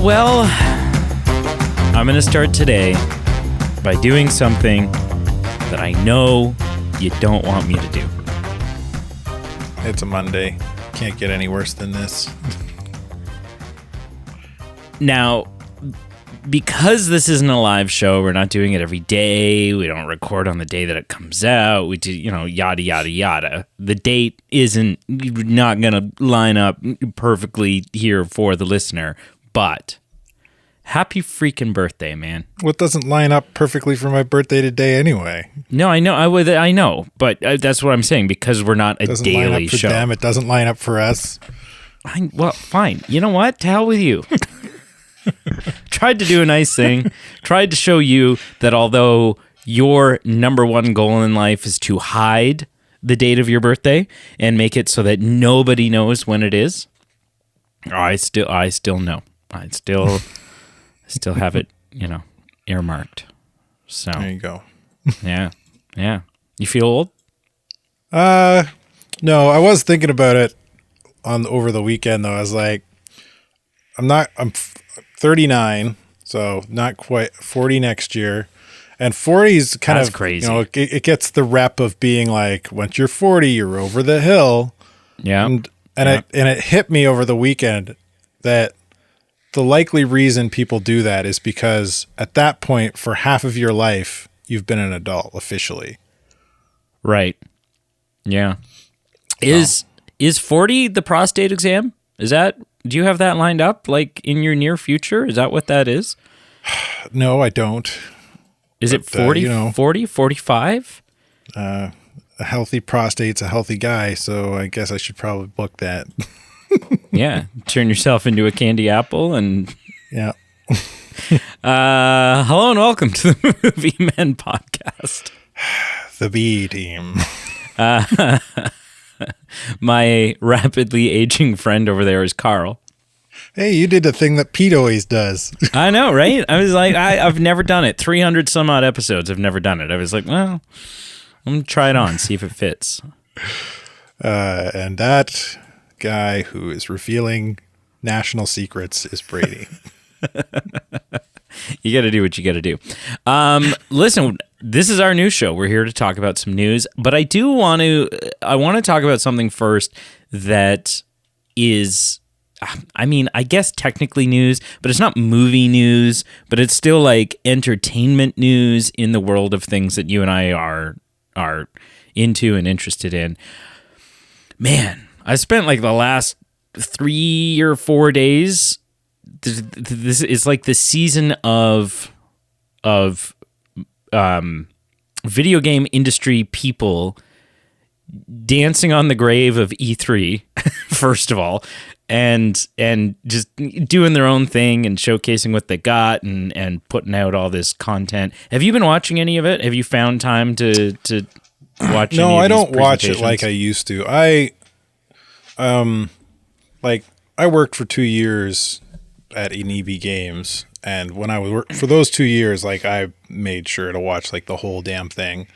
Well, I'm going to start today by doing something that I know you don't want me to do. It's a Monday. Can't get any worse than this. Now, because this isn't a live show, we're not doing it every day. We don't record on the day that it comes out. We do, yada, yada, yada. The date isn't not going to line up perfectly here for the listener, but happy freaking birthday, man. What doesn't line up perfectly for my birthday today anyway? No, I know. I know, but that's what I'm saying, because we're not a Doesn't daily line up for show. them. It doesn't line up for us. Well, fine. You know what? To hell with you. Tried to do a nice thing. Tried to show you that although your number one goal in life is to hide the date of your birthday and make it so that nobody knows when it is, I still know. I still have it, earmarked. So There you go. yeah. You feel old? No, I was thinking about it over the weekend though. I was like, I'm 39, so not quite 40 next year. And 40 is kind That's of crazy. It gets the rep of being like, once you're 40, you're over the hill. Yeah. And it hit me over the weekend that the likely reason people do that is because at that point, for half of your life, you've been an adult officially. Right. Yeah. Is 40 the prostate exam? Do you have that lined up like in your near future? Is that what that is? No, I don't. Is it 40, 40, 45? A healthy prostate's a healthy guy, so I guess I should probably book that. Yeah. Turn yourself into a candy apple and... Yeah. Hello and welcome to the Movie Men podcast. The B team. My rapidly aging friend over there is Carl. Hey, you did the thing that Pete always does. I know, right? I was like, I've never done it. 300 some odd episodes, I've never done it. I was like, well, I'm going to try it on, see if it fits. And that guy who is revealing national secrets is Brady. You got to do what you got to do. Listen, this is our news show. We're here to talk about some news, but I want to talk about something first that is, I guess technically news, but it's not movie news, but it's still like entertainment news in the world of things that you and I are into and interested in. Man, I spent like the last 3 or 4 days. This is like the season of video game industry people dancing on the grave of E3, first of all, and just doing their own thing and showcasing what they got and putting out all this content. Have you been watching any of it? Have you found time to watch? No, I don't watch it presentations? like I used to. I worked for 2 years at EB Games, and when I was for those 2 years, like I made sure to watch like the whole damn thing,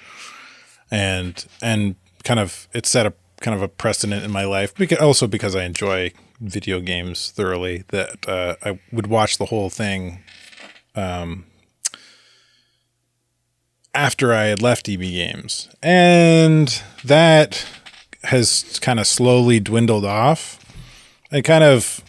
and kind of it set a kind of a precedent in my life, because I enjoy video games thoroughly, that I would watch the whole thing after I had left EB Games, and that has kind of slowly dwindled off. And kind of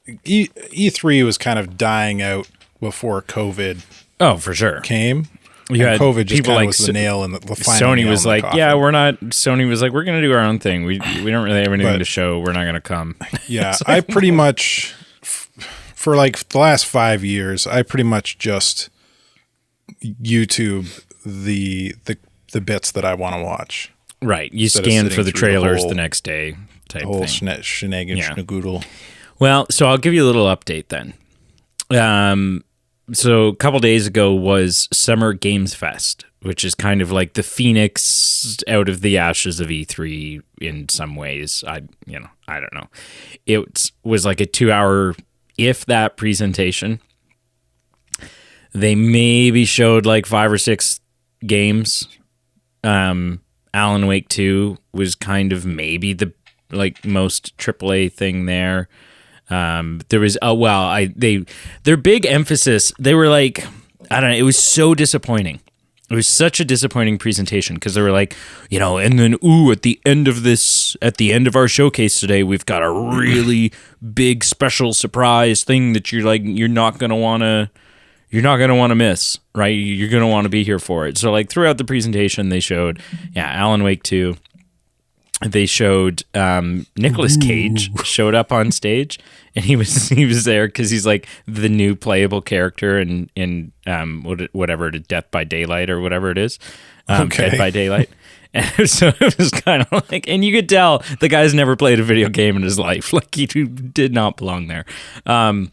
E3 was kind of dying out before COVID. Oh, for sure. Came. You had COVID just people kind of like was the nail in the final Sony nail was in the like, coffin. yeah, we're not. Sony was like, we're gonna do our own thing. We don't really have anything to show. We're not gonna come. Yeah, I pretty much for like the last 5 years, I pretty much just YouTube the bits that I want to watch. Right. You Instead of scan sitting for the through trailers whole- the next day type The whole thing. shenanigan Yeah. schnagoodle. Well, so I'll give you a little update then. So a couple days ago was Summer Games Fest, which is kind of like the phoenix out of the ashes of E3 in some ways. I don't know. It was like a 2-hour, if that, presentation. They maybe showed like 5 or 6 games. Alan Wake 2 was kind of maybe the like most AAA thing there. There was their big emphasis. They were like, I don't know. It was so disappointing. It was such a disappointing presentation because they were like, and then at the end of our showcase today, we've got a really big special surprise thing that you're not gonna want to miss, right? You're gonna want to be here for it. So like throughout the presentation, they showed, Alan Wake 2. They showed Nicolas Cage showed up on stage, and he was there because he's like the new playable character in whatever, Death by Daylight or whatever it is, Dead by Daylight. And so it was kind of like, and you could tell the guy's never played a video game in his life. Like he did not belong there, but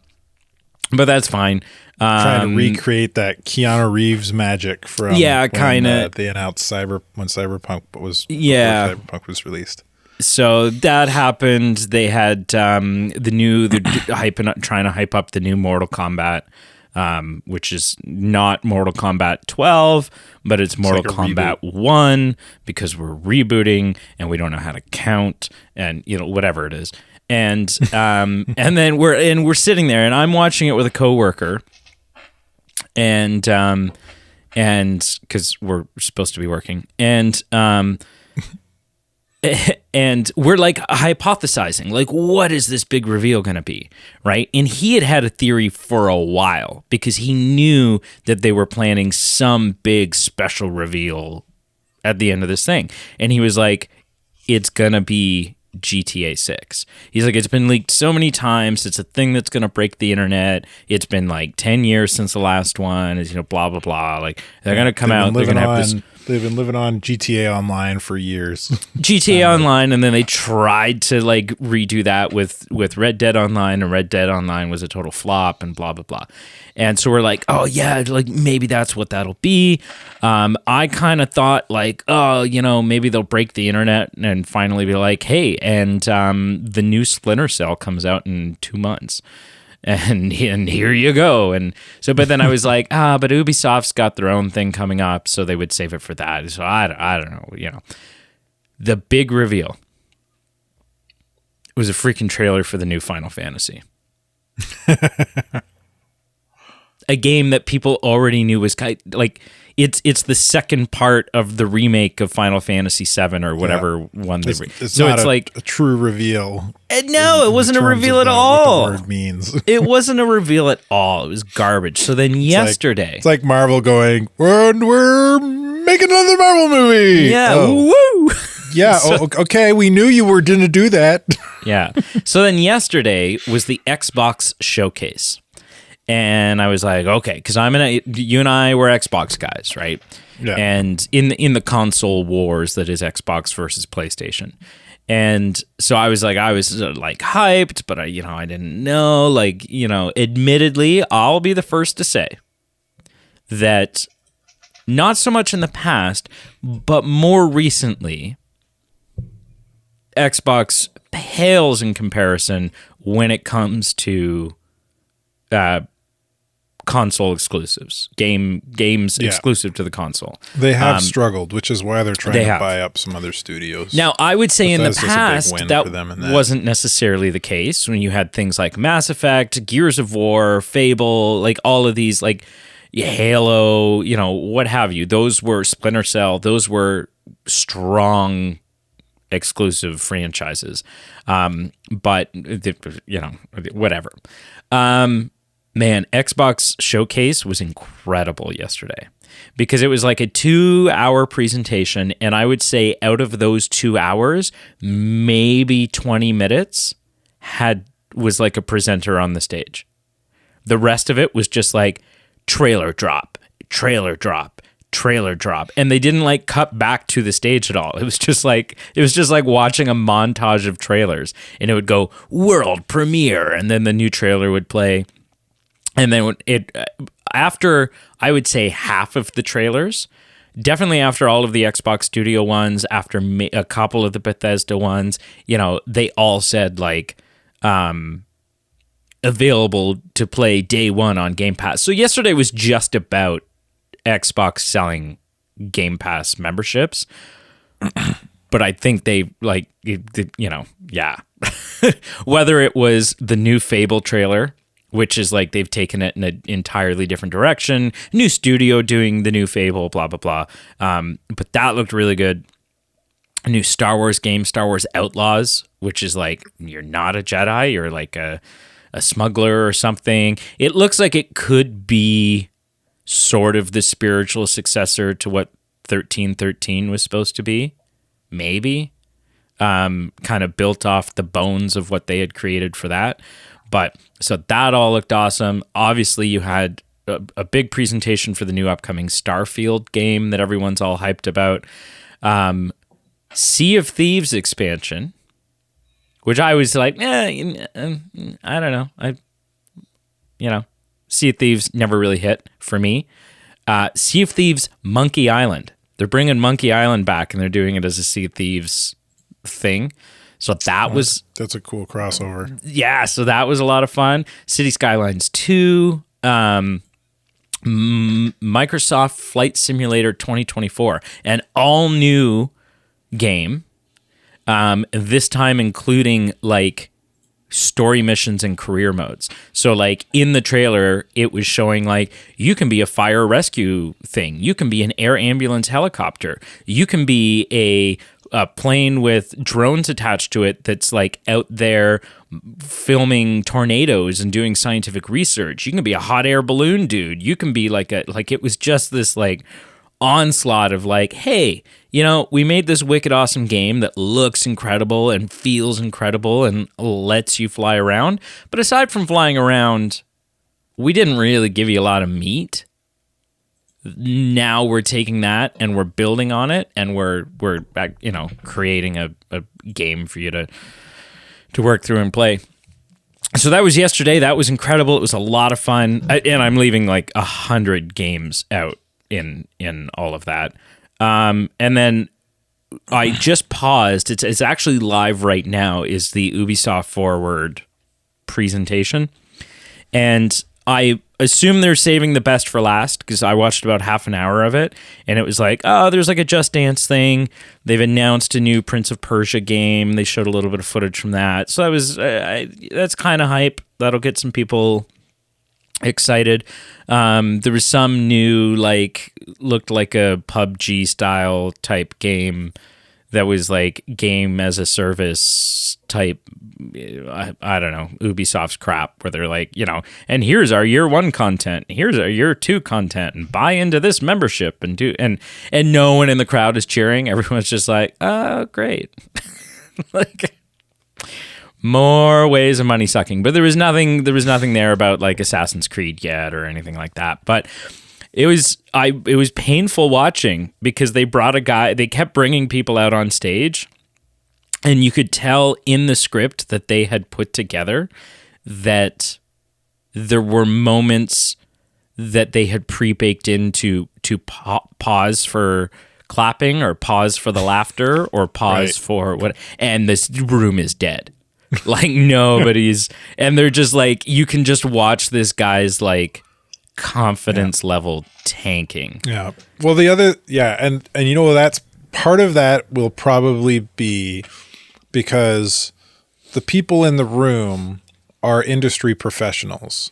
that's fine. Trying to recreate that Keanu Reeves magic from kind of they announced when Cyberpunk was Cyberpunk was released. So that happened. They had trying to hype up the new Mortal Kombat, which is not Mortal Kombat 12, but it's Mortal Kombat 1 because we're rebooting and we don't know how to count and whatever it is. And and then we're sitting there and I'm watching it with a coworker. And because we're supposed to be working, and we're like hypothesizing, like, what is this big reveal going to be, right? And he had a theory for a while because he knew that they were planning some big special reveal at the end of this thing, and he was like, it's gonna be GTA 6. He's like, it's been leaked so many times. It's a thing that's going to break the internet. It's been like 10 years since the last one. Is blah, blah, blah. Like, they're going to come out. They're going to have this. They've been living on GTA Online for years. GTA Online, and then they tried to like redo that with Red Dead Online, and Red Dead Online was a total flop, and blah, blah, blah. And so we're like, oh yeah, like maybe that's what that'll be. I kind of thought like, oh, maybe they'll break the internet and finally be like, hey, and the new Splinter Cell comes out in 2 months. And here you go. And so, but then I was like, but Ubisoft's got their own thing coming up, so they would save it for that. So I don't know, The big reveal was a freaking trailer for the new Final Fantasy. A game that people already knew was like, it's the second part of the remake of Final Fantasy VII or whatever one they it's not like a true reveal. No, it wasn't a reveal at all. What the word means. It wasn't a reveal at all. It was garbage. So then yesterday, it's like Marvel going, we're making another Marvel movie. Yeah, woo. Yeah. Okay. We knew you were going to do that. Yeah. So then yesterday was the Xbox showcase. And I was like, okay, because you and I were Xbox guys, right? Yeah. And in the console wars that is Xbox versus PlayStation, and so I was like hyped, but I didn't know, like, admittedly, I'll be the first to say that not so much in the past, but more recently, Xbox pales in comparison when it comes to console exclusives, games exclusive to the console. They have struggled, which is why they're trying to buy up some other studios. Now, I would say in the past that wasn't necessarily the case when you had things like Mass Effect, Gears of War, Fable, like all of these, like Halo, what have you. Those were Splinter Cell. Those were strong exclusive franchises. But whatever. Man, Xbox Showcase was incredible yesterday because it was like a 2-hour presentation. And I would say out of those 2 hours, maybe 20 minutes was like a presenter on the stage. The rest of it was just like trailer drop, trailer drop, trailer drop. And they didn't like cut back to the stage at all. It was just like watching a montage of trailers, and it would go world premiere. And then the new trailer would play. And then after, I would say, half of the trailers, definitely after all of the Xbox Studio ones, after a couple of the Bethesda ones, they all said like available to play day one on Game Pass. So yesterday was just about Xbox selling Game Pass memberships. But I think they yeah. whether it was the new Fable trailer, which is like they've taken it in an entirely different direction, new studio doing the new Fable, blah, blah, blah. But that looked really good. A new Star Wars game, Star Wars Outlaws, which is like you're not a Jedi, you're like a smuggler or something. It looks like it could be sort of the spiritual successor to what 1313 was supposed to be, maybe. Kind of built off the bones of what they had created for that. But so that all looked awesome. Obviously, you had a big presentation for the new upcoming Starfield game that everyone's all hyped about. Sea of Thieves expansion, which I was like, I don't know. Sea of Thieves never really hit for me. Sea of Thieves Monkey Island. They're bringing Monkey Island back, and they're doing it as a Sea of Thieves thing. So that's a cool crossover. Yeah, so that was a lot of fun. City Skylines 2, Microsoft Flight Simulator 2024, an all new game. This time including like story missions and career modes. So like in the trailer, it was showing like you can be a fire rescue thing. You can be an air ambulance helicopter. You can be a plane with drones attached to it that's like out there filming tornadoes and doing scientific research. You can be a hot air balloon dude. You can be like it was just this like onslaught of like, hey, we made this wicked awesome game that looks incredible and feels incredible and lets you fly around. But aside from flying around, we didn't really give you a lot of meat. Now we're taking that and we're building on it, and we're creating a game for you to work through and play. So that was yesterday. That was incredible. It was a lot of fun, and I'm leaving like 100 games out in all of that. And then I just paused. It's actually live right now. Is the Ubisoft Forward presentation, and I assume they're saving the best for last because I watched about half an hour of it, and it was like, oh, there's like a Just Dance thing. They've announced a new Prince of Persia game. They showed a little bit of footage from that. So that was that's kind of hype. That'll get some people excited. There was some new looked like a PUBG style type game that was like game as a service type, I don't know, Ubisoft's crap, where they're like, and here's our year 1 content, here's our year 2 content, and buy into this membership and do, and no one in the crowd is cheering. Everyone's just like, oh, great. Like more ways of money sucking. But there was nothing there about like Assassin's Creed yet or anything like that. But it was painful watching because they kept bringing people out on stage, and you could tell in the script that they had put together that there were moments that they had pre-baked into to pause for clapping or pause for the laughter or pause for what, and this room is dead. Like nobody's, and they're just like, you can just watch this guy's like confidence level tanking. Yeah. Well, and that's part of that will probably be because the people in the room are industry professionals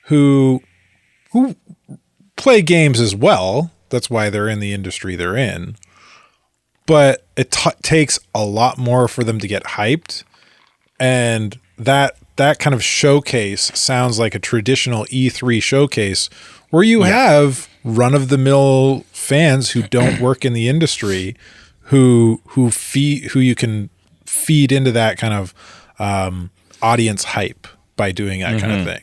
who play games as well. That's why they're in the industry they're in. But it takes a lot more for them to get hyped. And that kind of showcase sounds like a traditional E3 showcase where you have run-of-the-mill fans who don't work in the industry who you can feed into that kind of audience hype by doing that kind of thing.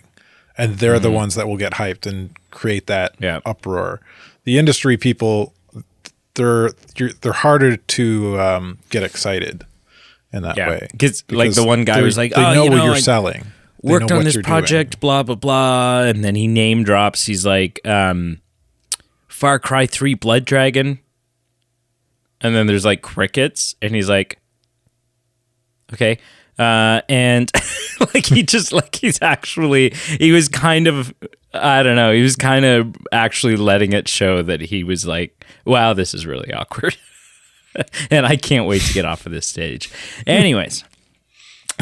And they're the ones that will get hyped and create that uproar. The industry people, they're harder to get excited in that way. Because like the one guy was like, they know what you're selling. Worked on this project, blah, blah, blah. And then he name drops. He's like, Far Cry 3 Blood Dragon. And then there's like crickets. And he's like, okay. And like he was kind of, I don't know, he was kind of actually letting it show that he was like, wow, this is really awkward. And I can't wait to get off of this stage. Anyways,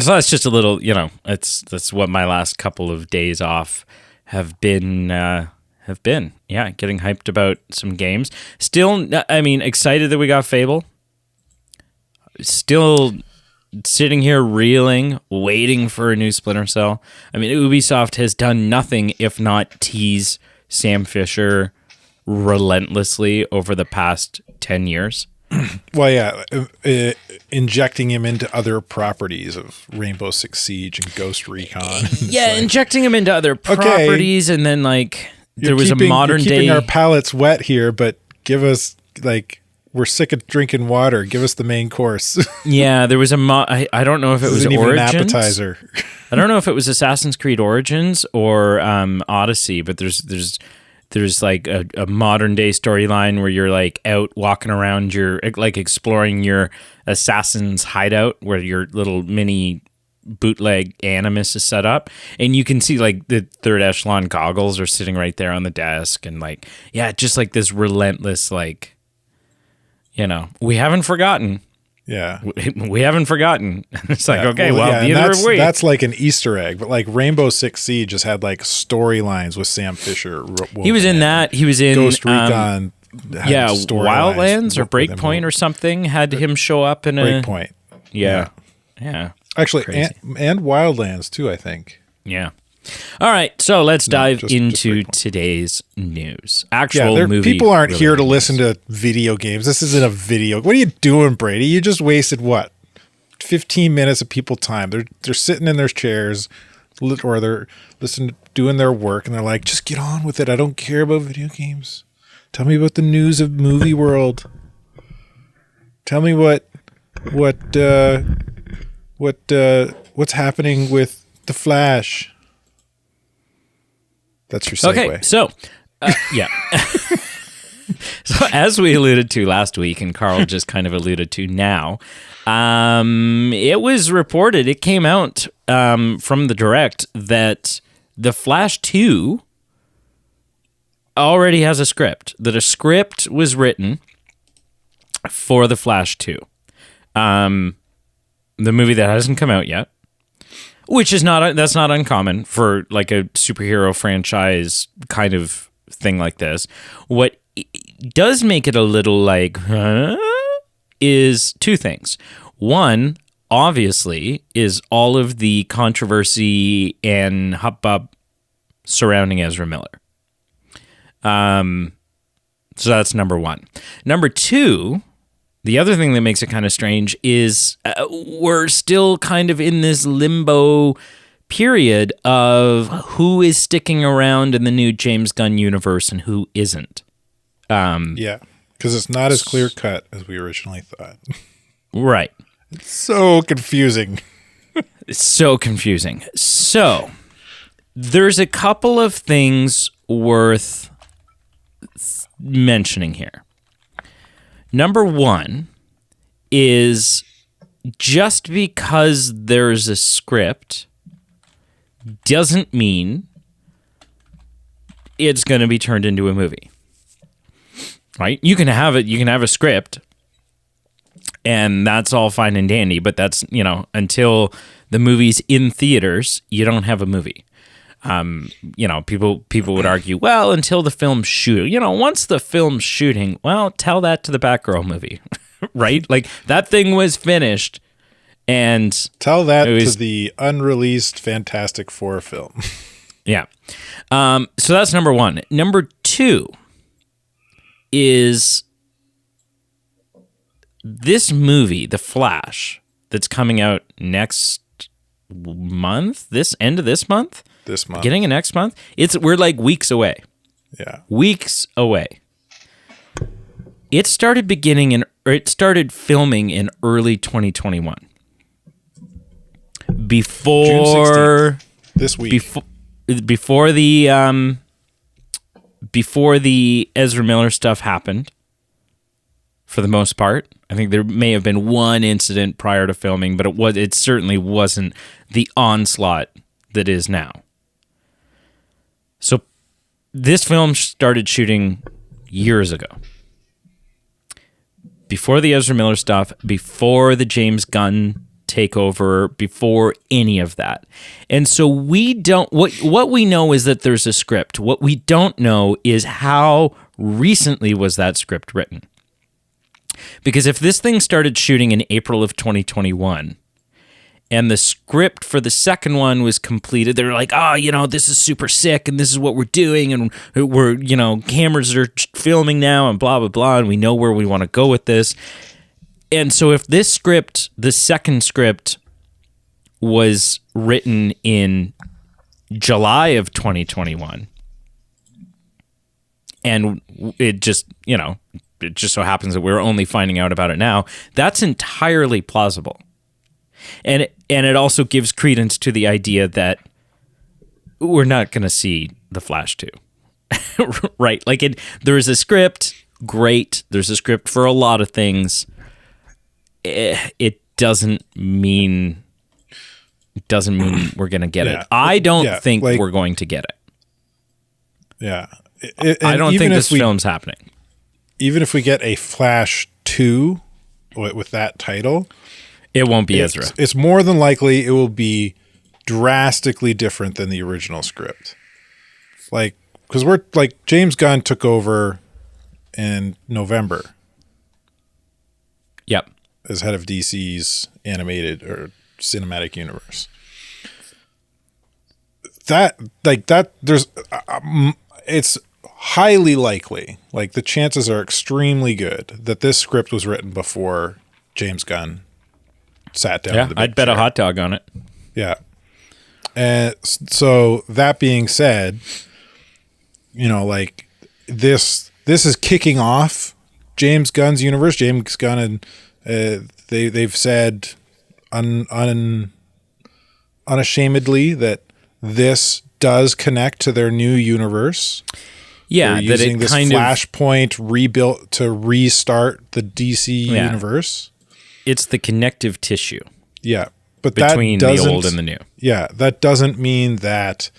So that's just a little, that's what my last couple of days off have been. Yeah, getting hyped about some games. Still, I mean, excited that we got Fable. Still sitting here reeling, waiting for a new Splinter Cell. I mean, Ubisoft has done nothing if not tease Sam Fisher relentlessly over the past 10 years. Well, yeah, injecting him into other properties of Rainbow Six Siege and Ghost Recon. Yeah, injecting him into other properties, and then like there was a modern you're keeping day. our palates wet here, but give us like we're sick of drinking water. Give us the main course. Yeah, there was I don't know if it was Isn't even Origins. an appetizer. I don't know if it was Assassin's Creed Origins or Odyssey, but there's like a modern day storyline where you're like out walking around, you're like exploring your assassin's hideout where your little mini bootleg Animus is set up, and you can see like the third echelon goggles are sitting right there on the desk, and like, yeah, just like this relentless, like, we haven't forgotten. Yeah. We haven't forgotten. It's like, okay, that's like an Easter egg, but like Rainbow Six Siege just had like storylines with Sam Fisher. He was in that. He was in Ghost Recon. Wildlands or Breakpoint or something had him show up in Breakpoint. Yeah. Actually, and Wildlands too, I think. Yeah. All right, so let's dive into today's news. Movie people aren't here to listen to video games. This isn't a video. What are you doing, Brady? You just wasted 15 minutes of people's time. They're sitting in their chairs, or they're doing their work, and they're like, just get on with it. I don't care about video games. Tell me about the news of movie world. Tell me what's happening with The Flash. That's your segue. Okay, so, yeah. So as we alluded to last week, and Carl just kind of alluded to now, it was reported, it came out from the Direct that The Flash 2 already has a script, that a script was written for The Flash 2. The movie that hasn't come out yet. Which is that's not uncommon for like a superhero franchise kind of thing like this. What does make it a little like, is two things. One, obviously, is all of the controversy and hubbub surrounding Ezra Miller. So that's number one. Number two, the other thing that makes it kind of strange is we're still kind of in this limbo period of who is sticking around in the new James Gunn universe and who isn't. Yeah, because it's not as clear cut as we originally thought. Right. It's so confusing. It's so confusing. So there's a couple of things worth mentioning here. Number one is just because there's a script doesn't mean it's going to be turned into a movie. Right? You can have a script and that's all fine and dandy, but that's, until the movie's in theaters, you don't have a movie. People would argue, well, until the film's shoot, once the film's shooting, well, tell that to the Batgirl movie, right? Like that thing was finished, and tell that to the unreleased Fantastic Four film. Yeah. So that's number one. Number two is this movie, The Flash, that's coming out next month, end of this month. Beginning of next month. We're like weeks away. Yeah. Weeks away. It started filming in early 2021. Before June 16th, this week. Before the Ezra Miller stuff happened, for the most part. I think there may have been one incident prior to filming, but it certainly wasn't the onslaught that is now. So this film started shooting years ago. Before the Ezra Miller stuff, before the James Gunn take over before any of that. And so we don't, what we know is that there's a script. What we don't know is how recently was that script written. Because if this thing started shooting in April of 2021 and the script for the second one was completed, they're like, this is super sick and this is what we're doing and we're, cameras are filming now and blah, blah, blah, and we know where we want to go with this. And so if this script, the second script, was written in July of 2021, and it just so happens that we're only finding out about it now, that's entirely plausible. And it also gives credence to the idea that we're not going to see The Flash 2. Right? Like there is a script, great. There's a script for a lot of things. It doesn't mean we're going to get it. I don't think we're going to get it. Yeah. I don't think this film's happening. Even if we get a Flash 2 with that title, it won't be Ezra. It's more than likely it will be drastically different than the original script. Like, because James Gunn took over in November. Yep. As head of DC's animated or cinematic universe. It's highly likely, like the chances are extremely good that this script was written before James Gunn sat down. Yeah, I'd bet a hot dog on it. Yeah. And so that being said, this is kicking off James Gunn's universe. James Gunn and they've said unashamedly that this does connect to their new universe. Yeah, they're using this Flashpoint rebuilt to restart the DC universe. It's the connective tissue. Yeah, but between the old and the new. Yeah, that doesn't mean that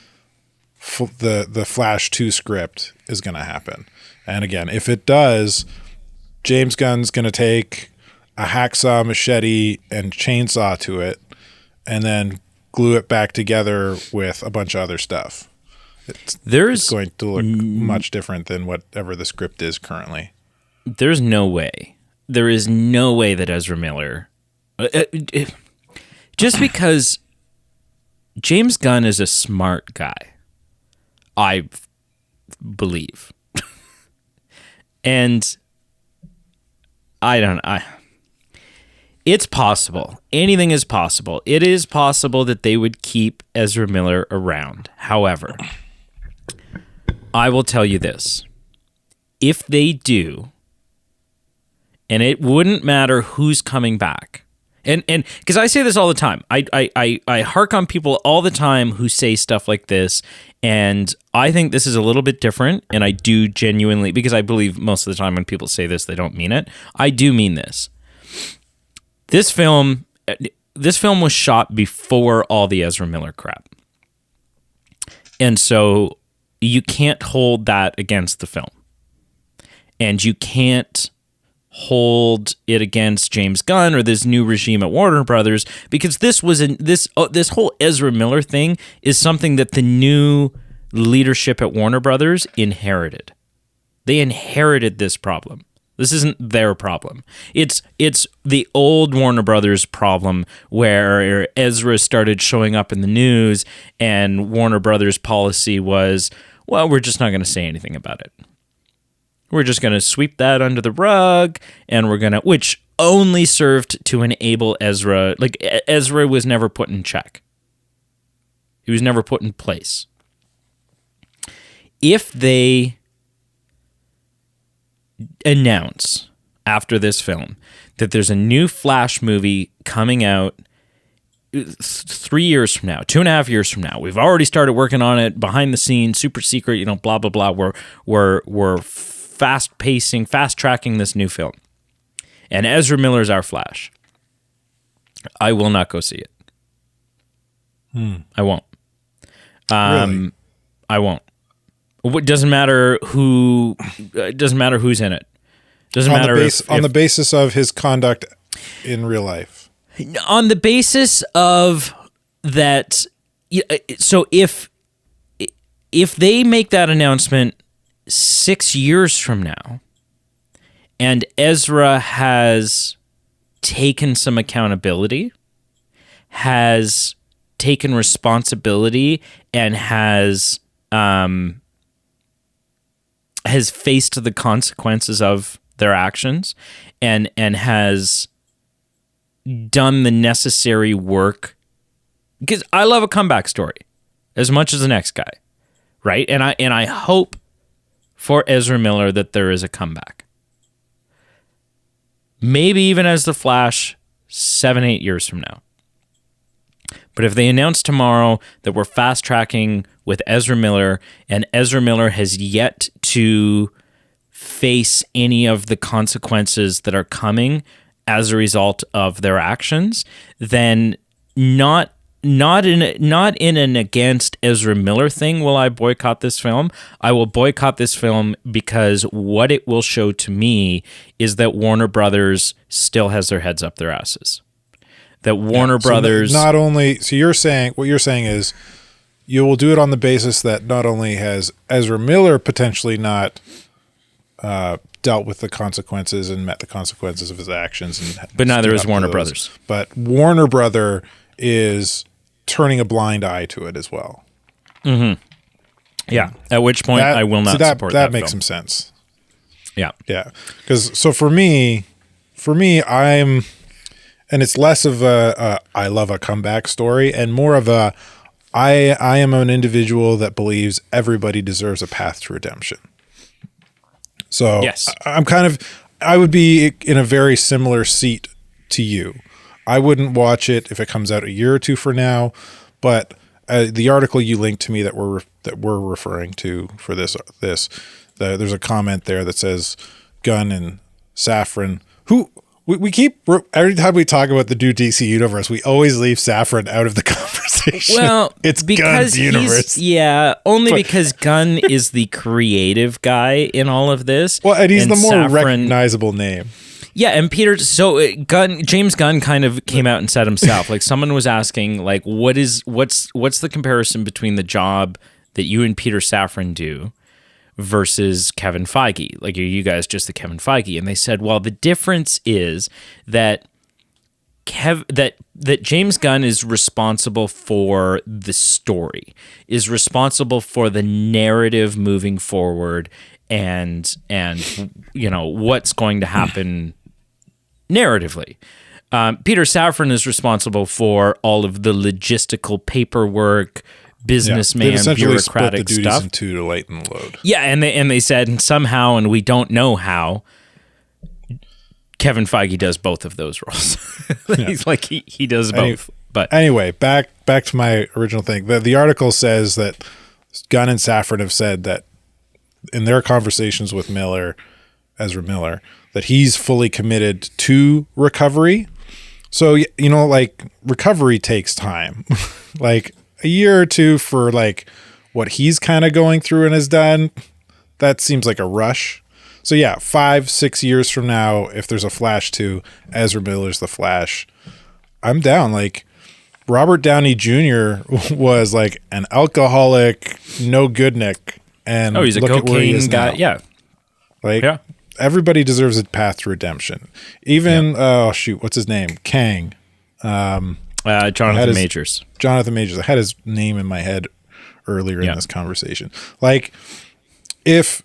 the Flash 2 script is going to happen. And again, if it does, James Gunn's going to take a hacksaw, machete, and chainsaw to it, and then glue it back together with a bunch of other stuff. It's going to look much different than whatever the script is currently. There's no way. There is no way that Ezra Miller... just because James Gunn is a smart guy, I believe. And it's possible. Anything is possible. It is possible that they would keep Ezra Miller around. However, I will tell you this. If they do, and it wouldn't matter who's coming back, and because I say this all the time, I hark on people all the time who say stuff like this, and I think this is a little bit different, and I do genuinely, because I believe most of the time when people say this, they don't mean it. I do mean this. This film was shot before all the Ezra Miller crap. And so you can't hold that against the film. And you can't hold it against James Gunn or this new regime at Warner Brothers, because this whole Ezra Miller thing is something that the new leadership at Warner Brothers inherited. They inherited this problem. This isn't their problem. It's the old Warner Brothers problem where Ezra started showing up in the news and Warner Brothers policy was, well, we're just not going to say anything about it. We're just going to sweep that under the rug, and which only served to enable Ezra. Like, Ezra was never put in check. He was never put in place. If they announce after this film that there's a new Flash movie coming out 3 years from now, 2.5 years from now, we've already started working on it behind the scenes, super secret, blah, blah, blah. We're fast tracking this new film. And Ezra Miller's our Flash. I will not go see it. I won't. Really? I won't. It doesn't matter who. It doesn't matter who's in it. Doesn't matter on the basis of his conduct in real life. On the basis of that, so if they make that announcement 6 years from now, and Ezra has taken some accountability, has taken responsibility, and has faced the consequences of their actions, and has done the necessary work, because I love a comeback story as much as the next guy, right? And I hope for Ezra Miller that there is a comeback. Maybe even as the Flash 7-8 years from now. But if they announce tomorrow that we're fast tracking with Ezra Miller, and Ezra Miller has yet to face any of the consequences that are coming as a result of their actions, then not in an against Ezra Miller thing will I boycott this film. I will boycott this film because what it will show to me is that Warner Brothers still has their heads up their asses. That Warner Brothers... Not only... So what you're saying is you will do it on the basis that not only has Ezra Miller potentially not dealt with the consequences and met the consequences of his actions, but neither is Warner Brothers. But Warner Brother is turning a blind eye to it as well. Mm-hmm. Yeah. At which point I will not support that. That makes film. some sense. Yeah. Yeah. Because for me, I'm, and it's less of a I love a comeback story and more of a I am an individual that believes everybody deserves a path to redemption. So yes. I would be in a very similar seat to you. I wouldn't watch it if it comes out a year or two from now, but the article you linked to me that we're referring to for this, there's a comment there that says Gunn and Safran, who we keep, every time we talk about the new DC universe, we always leave Safran out of the conversation. Well, it's Gunn's universe. Yeah, because Gunn is the creative guy in all of this. Well, and he's the more recognizable name. Yeah, and James Gunn kind of came out and said himself, like someone was asking, like, what's the comparison between the job that you and Peter Safran do versus Kevin Feige? Like, are you guys just the Kevin Feige? And they said, well, the difference is that that James Gunn is responsible for the story, is responsible for the narrative moving forward, and what's going to happen narratively. Peter Safran is responsible for all of the logistical paperwork, businessman, bureaucratic split the stuff. in two to lighten the load. Yeah, and they said somehow, and we don't know how, Kevin Feige does both of those roles. He's like he does both. But anyway, back to my original thing. The article says that Gunn and Safran have said that in their conversations with Ezra Miller, that he's fully committed to recovery. So, like, recovery takes time. Like, a year or two for, like, what he's kind of going through and has done, that seems like a rush. So, yeah, 5-6 years from now, if there's a Flash 2, Ezra Miller's the Flash, I'm down. Like, Robert Downey Jr. was, like, an alcoholic, no good Nick. And he's a cocaine guy. Yeah. Like, everybody deserves a path to redemption. Even, what's his name? Kang. Jonathan Majors. Jonathan Majors. I had his name in my head earlier in this conversation. Like, if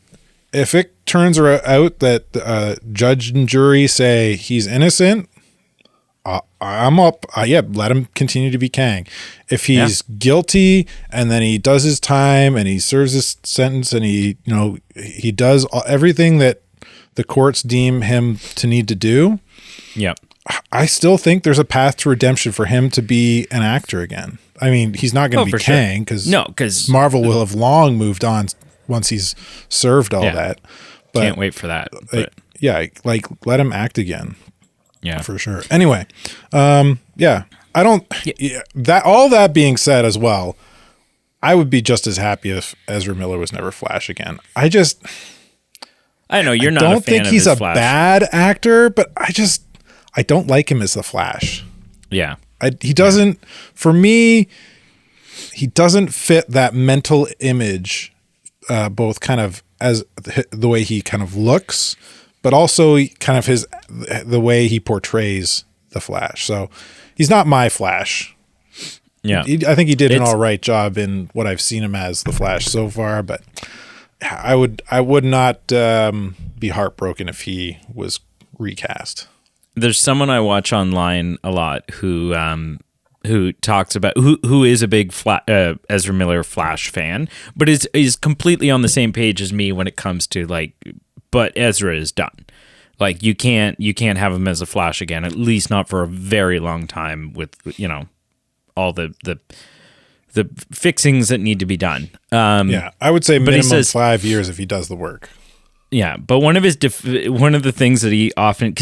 it turns out that judge and jury say he's innocent, I'm up. Let him continue to be Kang. If he's guilty and then he does his time and he serves his sentence and he does everything that the courts deem him to need to do. Yeah. I still think there's a path to redemption for him to be an actor again. I mean, he's not going to be Kang because Marvel will have long moved on once he's served all that. But can't wait for that. Let him act again. Yeah, for sure. Anyway, I don't. Yeah, all that being said, as well, I would be just as happy if Ezra Miller was never Flash again. I know you're not. I don't think he's a Flash. Bad actor, but I don't like him as the Flash. Yeah. He doesn't, for me, he doesn't fit that mental image, both kind of as the way he kind of looks, but also kind of the way he portrays the Flash. So he's not my Flash. Yeah. I think he did an all right job in what I've seen him as the Flash so far, but I would not be heartbroken if he was recast. There's someone I watch online a lot who talks about who is a big Ezra Miller Flash fan, but is completely on the same page as me when it comes to like, but Ezra is done. Like you can't have him as a Flash again, at least not for a very long time with, you know, all the fixings that need to be done. Yeah, I would say minimum 5 years if he does the work. Yeah, but one of the things that he often,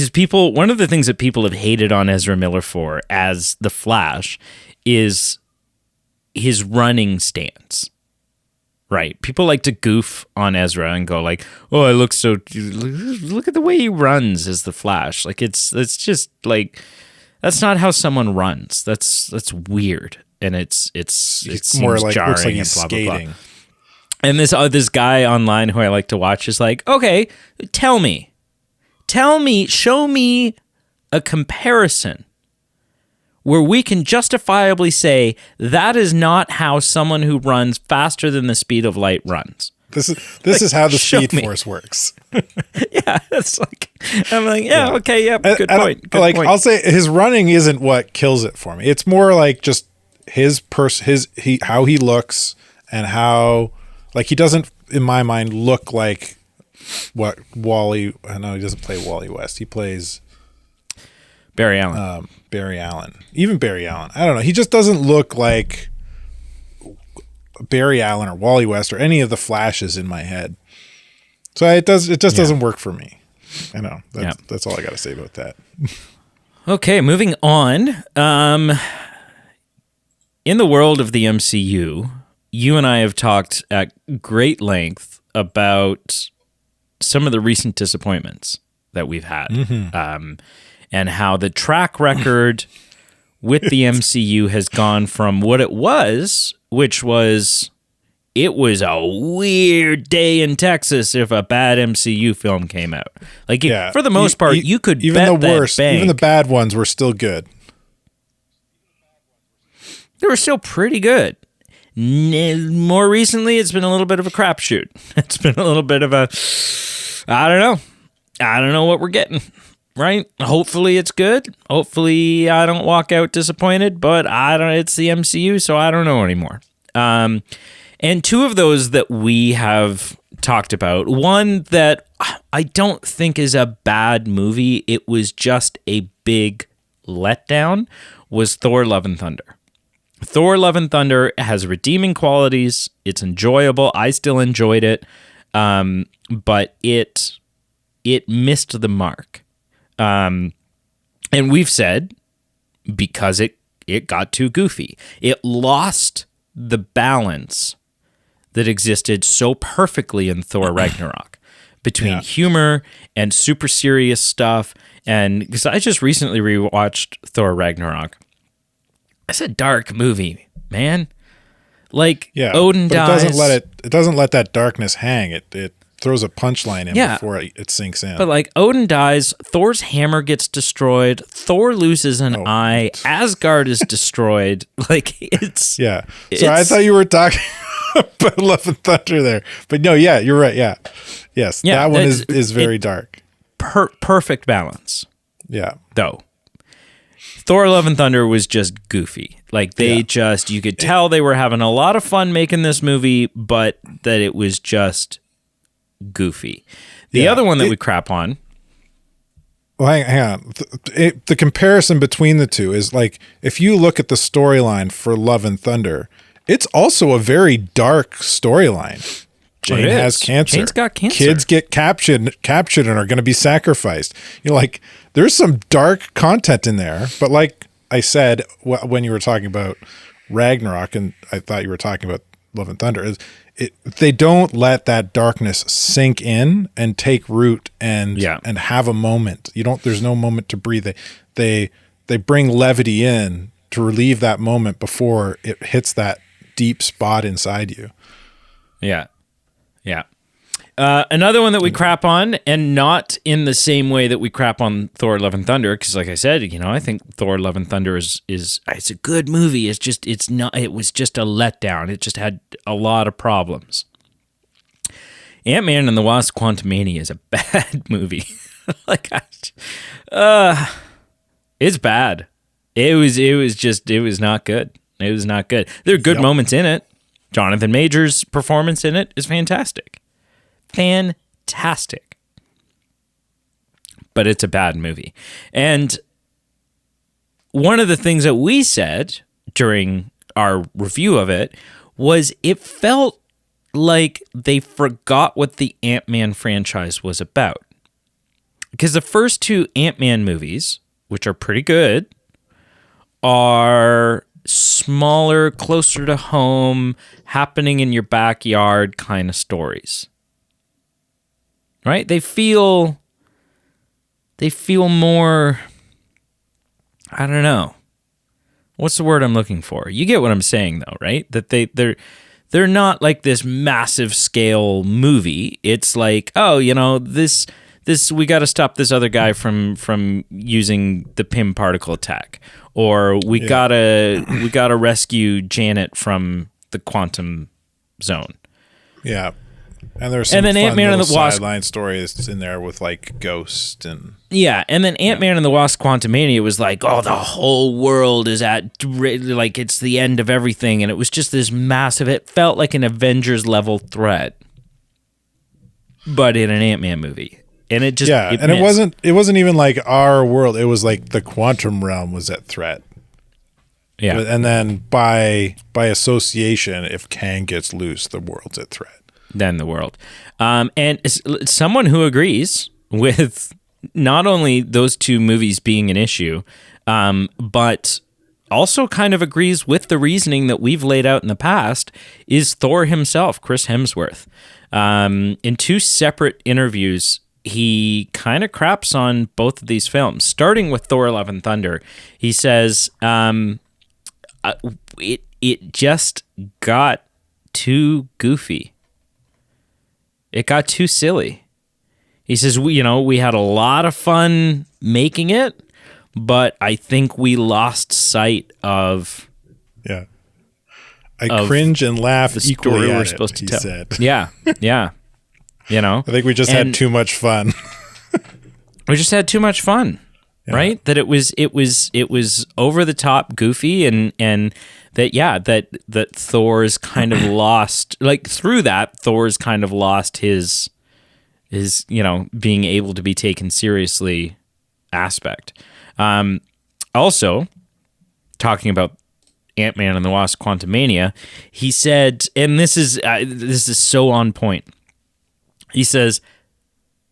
one of the things that people have hated on Ezra Miller for as the Flash is his running stance. Right. People like to goof on Ezra and go like, "Oh, I look so look at the way he runs as the Flash." Like it's just like that's not how someone runs. That's weird. And it seems more like jarring looks like he's and blah, blah, skating. blah. And this guy online who I like to watch is like, okay, tell me, show me a comparison where we can justifiably say that is not how someone who runs faster than the speed of light runs. This is how the Speed Force works. Yeah, it's like I'm like, okay, yeah, good point. Good like point. I'll say his running isn't what kills it for me. It's more like just how he looks and how. Like, he doesn't, in my mind, look like what Wally... I know he doesn't play Wally West. He plays... Barry Allen. Barry Allen. Even Barry Allen. I don't know. He just doesn't look like Barry Allen or Wally West or any of the Flashes in my head. So it just doesn't work for me. I know. That's all I got to say about that. Okay, moving on. In the world of the MCU... You and I have talked at great length about some of the recent disappointments that we've had, and how the track record with the MCU has gone from what it was, which was it was a weird day in Texas if a bad MCU film came out. Like for the most part, you could even bet the worst, that bank, even the bad ones were still good. They were still pretty good. More recently, it's been a little bit of a crapshoot. It's been a little bit of a, I don't know what we're getting, right? Hopefully it's good. Hopefully I don't walk out disappointed, but it's the MCU, so I don't know anymore. And two of those that we have talked about, one that I don't think is a bad movie, it was just a big letdown, was Thor: Love and Thunder. Thor: Love and Thunder has redeeming qualities. It's enjoyable. I still enjoyed it, but it missed the mark. And we've said because it got too goofy. It lost the balance that existed so perfectly in Thor Ragnarok between humor and super serious stuff. And because I just recently rewatched Thor Ragnarok. It's a dark movie, man. Like Odin dies. It doesn't let that darkness hang. It throws a punchline in before it sinks in. But like Odin dies, Thor's hammer gets destroyed, Thor loses an eye, Asgard is destroyed. Like it's So I thought you were talking about Love and Thunder there, but no, you're right. Yes, that one is very dark. Perfect balance. Yeah, though. Thor: Love and Thunder was just goofy. Like you could tell they were having a lot of fun making this movie, but that it was just goofy. The other one that we crap on. Well, hang on. The comparison between the two is like, if you look at the storyline for Love and Thunder, it's also a very dark storyline. Jane has cancer. Jane's got cancer. Kids get captured and are going to be sacrificed. Like, there's some dark content in there. But like I said, when you were talking about Ragnarok, and I thought you were talking about Love and Thunder, they don't let that darkness sink in and take root and have a moment. There's no moment to breathe. They they bring levity in to relieve that moment before it hits that deep spot inside you. Yeah. Yeah. Another one that we crap on, and not in the same way that we crap on Thor: Love and Thunder, because like I said, I think Thor: Love and Thunder is it's a good movie. It was just a letdown. It just had a lot of problems. Ant-Man and the Wasp: Quantumania is a bad movie. It's bad. It was not good. It was not good. There are good moments in it. Jonathan Majors' performance in it is fantastic. Fantastic. But it's a bad movie. And one of the things that we said during our review of it was it felt like they forgot what the Ant-Man franchise was about. Because the first two Ant-Man movies, which are pretty good, are smaller, closer to home, happening in your backyard kind of stories. Right? They feel more, I don't know. What's the word I'm looking for? You get what I'm saying though, right? That they're not like this massive scale movie. It's like, this we got to stop this other guy from using the Pym particle attack, or we gotta rescue Janet from the quantum zone. Yeah, and there's some then Ant-Man and the Wasp sideline stories in there with like Ghost and and then Ant-Man and the Wasp: Quantumania was like, oh, the whole world is like it's the end of everything, and it was just this massive. It felt like an Avengers level threat, but in an Ant-Man movie. And it just it wasn't even like our world. It was like the quantum realm was at threat. Yeah, and then by association, if Kang gets loose, the world's at threat. Then the world, and someone who agrees with not only those two movies being an issue, but also kind of agrees with the reasoning that we've laid out in the past is Thor himself, Chris Hemsworth, in two separate interviews. He kind of craps on both of these films, starting with Thor: Love and Thunder. He says, it just got too goofy. It got too silly. He says, we had a lot of fun making it, but I think we lost sight of... Yeah. I cringe and laugh the equally story at we're it, supposed to he tell. said. Yeah. I think we just had too much fun. We just had too much fun, right? That it was over the top, goofy, and that Thor's kind of lost, like through that, Thor's kind of lost his being able to be taken seriously aspect. Also, talking about Ant-Man and the Wasp: Quantumania, he said, and this is so on point. He says,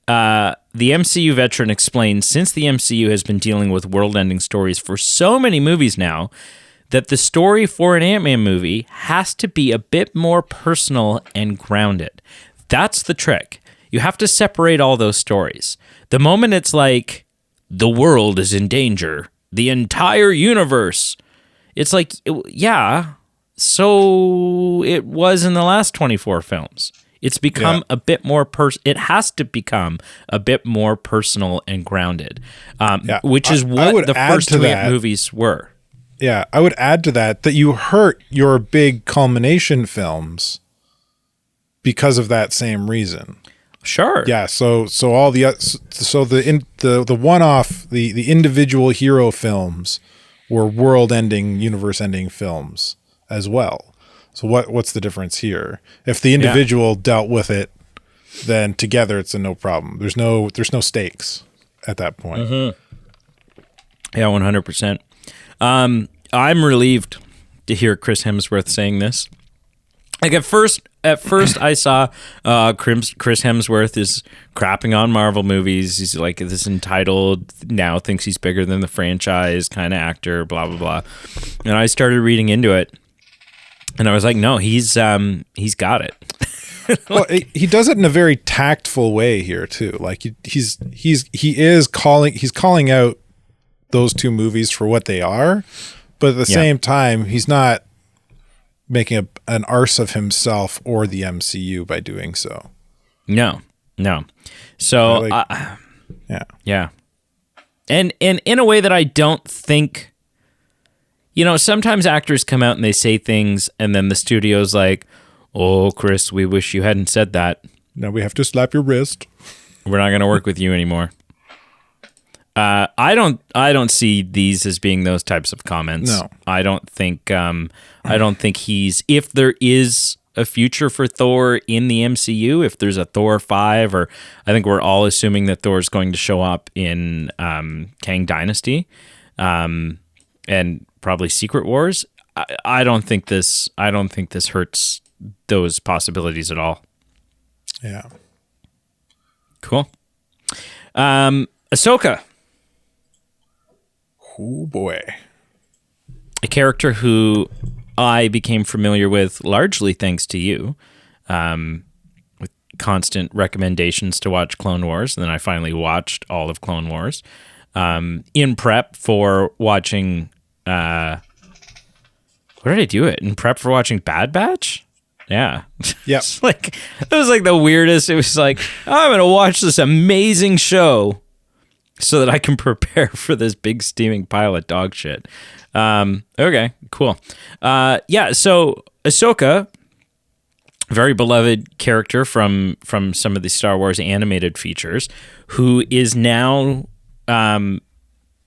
the MCU veteran explains, since the MCU has been dealing with world-ending stories for so many movies now, that the story for an Ant-Man movie has to be a bit more personal and grounded. That's the trick. You have to separate all those stories. The moment it's like, the world is in danger, the entire universe, it's like, so it was in the last 24 films. It's become a bit more it has to become a bit more personal and grounded, which is what the first two movies were. Yeah, I would add to that you hurt your big culmination films because of that same reason. Sure. Yeah. So all the one-off the individual hero films were world-ending, universe-ending films as well. So what's the difference here? If the individual dealt with it, then together it's a no problem. There's no stakes at that point. Mm-hmm. Yeah, 100%. I'm relieved to hear Chris Hemsworth saying this. Like at first I saw Chris Hemsworth is crapping on Marvel movies. He's like this entitled, now thinks he's bigger than the franchise kind of actor, blah blah blah. And I started reading into it. And I was like, no, he's got it. Well, he does it in a very tactful way here too. Like he's calling out those two movies for what they are, but at the same time, he's not making an arse of himself or the MCU by doing so. No. So, yeah. And in a way that I don't think, sometimes actors come out and they say things and then the studio's like, oh, Chris, we wish you hadn't said that. Now we have to slap your wrist. We're not going to work with you anymore. I don't see these as being those types of comments. No. I don't think he's, if there is a future for Thor in the MCU, if there's a Thor 5, or I think we're all assuming that Thor's going to show up in Kang Dynasty, and probably Secret Wars. I don't think this hurts those possibilities at all. Yeah. Cool. Ahsoka. Oh boy. A character who I became familiar with largely thanks to you, with constant recommendations to watch Clone Wars. And then I finally watched all of Clone Wars in prep for watching... where did I do it? In prep for watching Bad Batch? Yeah. Yep. It was like the weirdest. It was like, I'm going to watch this amazing show so that I can prepare for this big steaming pile of dog shit. Okay, cool. So Ahsoka, very beloved character from some of the Star Wars animated features, who is now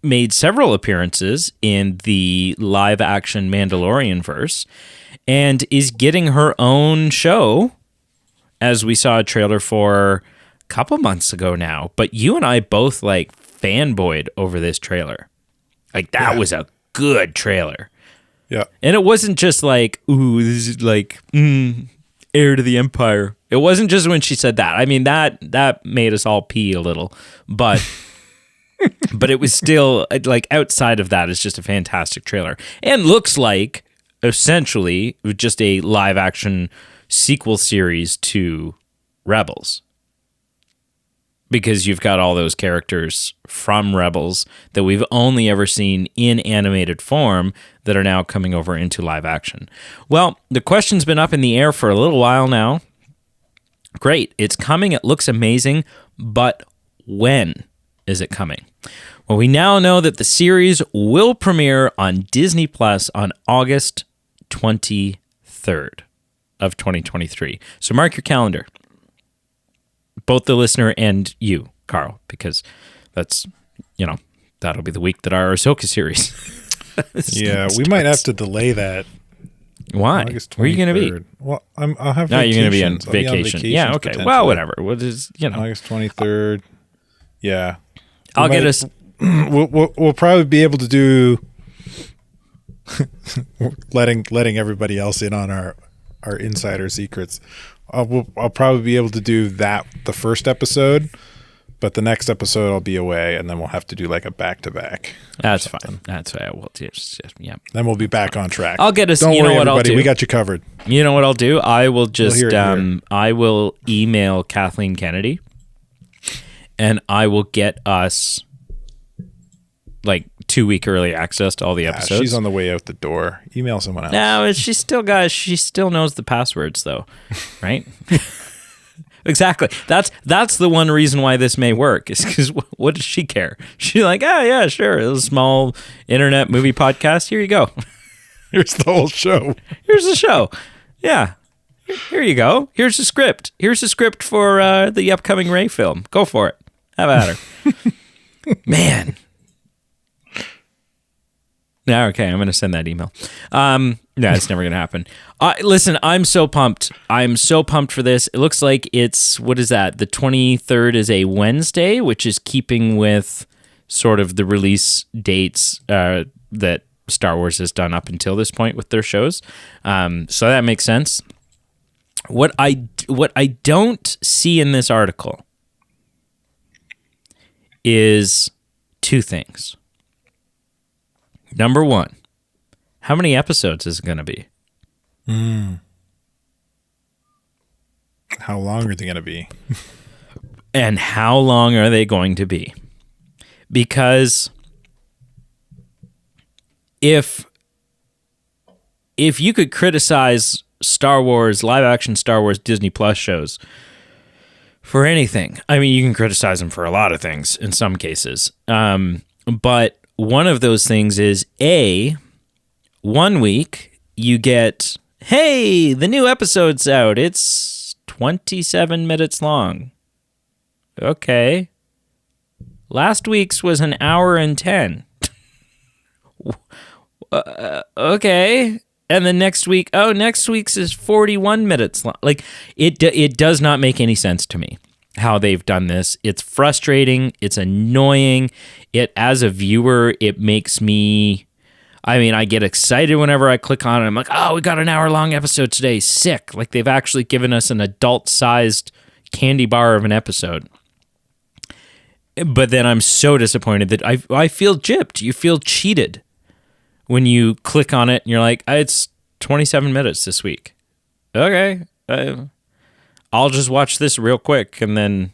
made several appearances in the live action Mandalorian verse and is getting her own show, as we saw a trailer for a couple months ago now. But you and I both fanboyed over this trailer. That was a good trailer. Yeah. And it wasn't just ooh, this is heir to the Empire. It wasn't just when she said that. I mean, that made us all pee a little. But but it was still, outside of that, it's just a fantastic trailer. And looks like, essentially, just a live-action sequel series to Rebels. Because you've got all those characters from Rebels that we've only ever seen in animated form that are now coming over into live action. Well, the question's been up in the air for a little while now. Great, it's coming, it looks amazing, but when is it coming? Well, we now know that the series will premiere on Disney Plus on August 23rd of 2023. So mark your calendar. Both the listener and you, Carl, because that's, that'll be the week that our Ahsoka series. Yeah, we might have to delay that. Why? Where are you going to be? Well, I'll have. No, you're going to be on I'll be vacation. Yeah, okay. Well, whatever. What is August 23rd? Yeah, I'll get us. We'll probably be able to do letting everybody else in on our insider secrets. I'll probably be able to do that the first episode, but the next episode I'll be away, and then we'll have to do a back-to-back. That's fine. That's fine. We'll just yeah. Then we'll be back on track. I'll get us. Don't worry, know what everybody. I'll do? We got you covered. You know what I'll do? I will just We'll hear it I will email Kathleen Kennedy, and I will get us 2-week early access to all the episodes. She's on the way out the door. Email someone else. No, she still knows the passwords though, right? Exactly. That's the one reason why this may work is because what does she care? She's like, oh yeah, sure, it's a small internet movie podcast. Here you go. Here's the whole show. Here's the show. Yeah. Here you go. Here's the script. Here's the script for the upcoming Rey film. Go for it. Have at her. Man. Yeah, okay, I'm going to send that email. It's never going to happen. Listen, I'm so pumped. I'm so pumped for this. It looks like it's, what is that? The 23rd is a Wednesday, which is keeping with sort of the release dates that Star Wars has done up until this point with their shows. So that makes sense. What I don't see in this article is two things. Number one, how many episodes is it going to be? How long are they going to be? And how long are they going to be? Because if you could criticize Star Wars, live action Star Wars Disney Plus shows for anything, I mean, you can criticize them for a lot of things in some cases. But one of those things is, one week you get, hey, the new episode's out. It's 27 minutes long. Okay. Last week's was an hour and 10. Okay. And then next week's is 41 minutes long. Like, it does not make any sense to me how they've done this. It's frustrating. It's annoying. As a viewer, it makes me, I mean, I get excited whenever I click on it. I'm like, oh, we got an hour-long episode today. Sick. Like, they've actually given us an adult-sized candy bar of an episode. But then I'm so disappointed that I feel gypped. You feel cheated when you click on it and you're like, it's 27 minutes this week. Okay. I'll just watch this real quick and then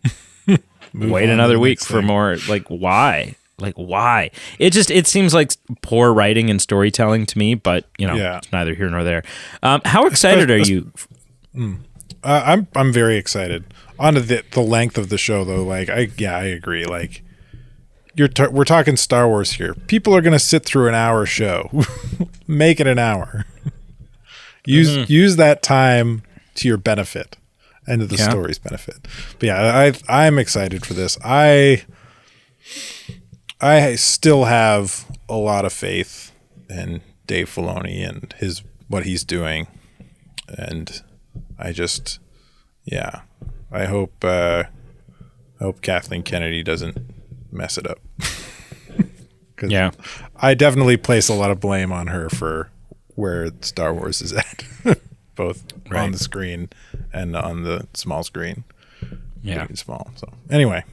wait another week for more. Like, why? Like, why? It seems like poor writing and storytelling to me, but, It's neither here nor there. How excited are you? I'm very excited. On to the length of the show, though. Like, I agree. Like, we're talking Star Wars here. People are going to sit through an hour show. Make it an hour. Use that time to your benefit and to the story's benefit. But yeah, I'm excited for this. I still have a lot of faith in Dave Filoni and what he's doing, and I just, I hope Kathleen Kennedy doesn't mess it up. I definitely place a lot of blame on her for where Star Wars is at, both on the screen and on the small screen. Yeah, small. So anyway,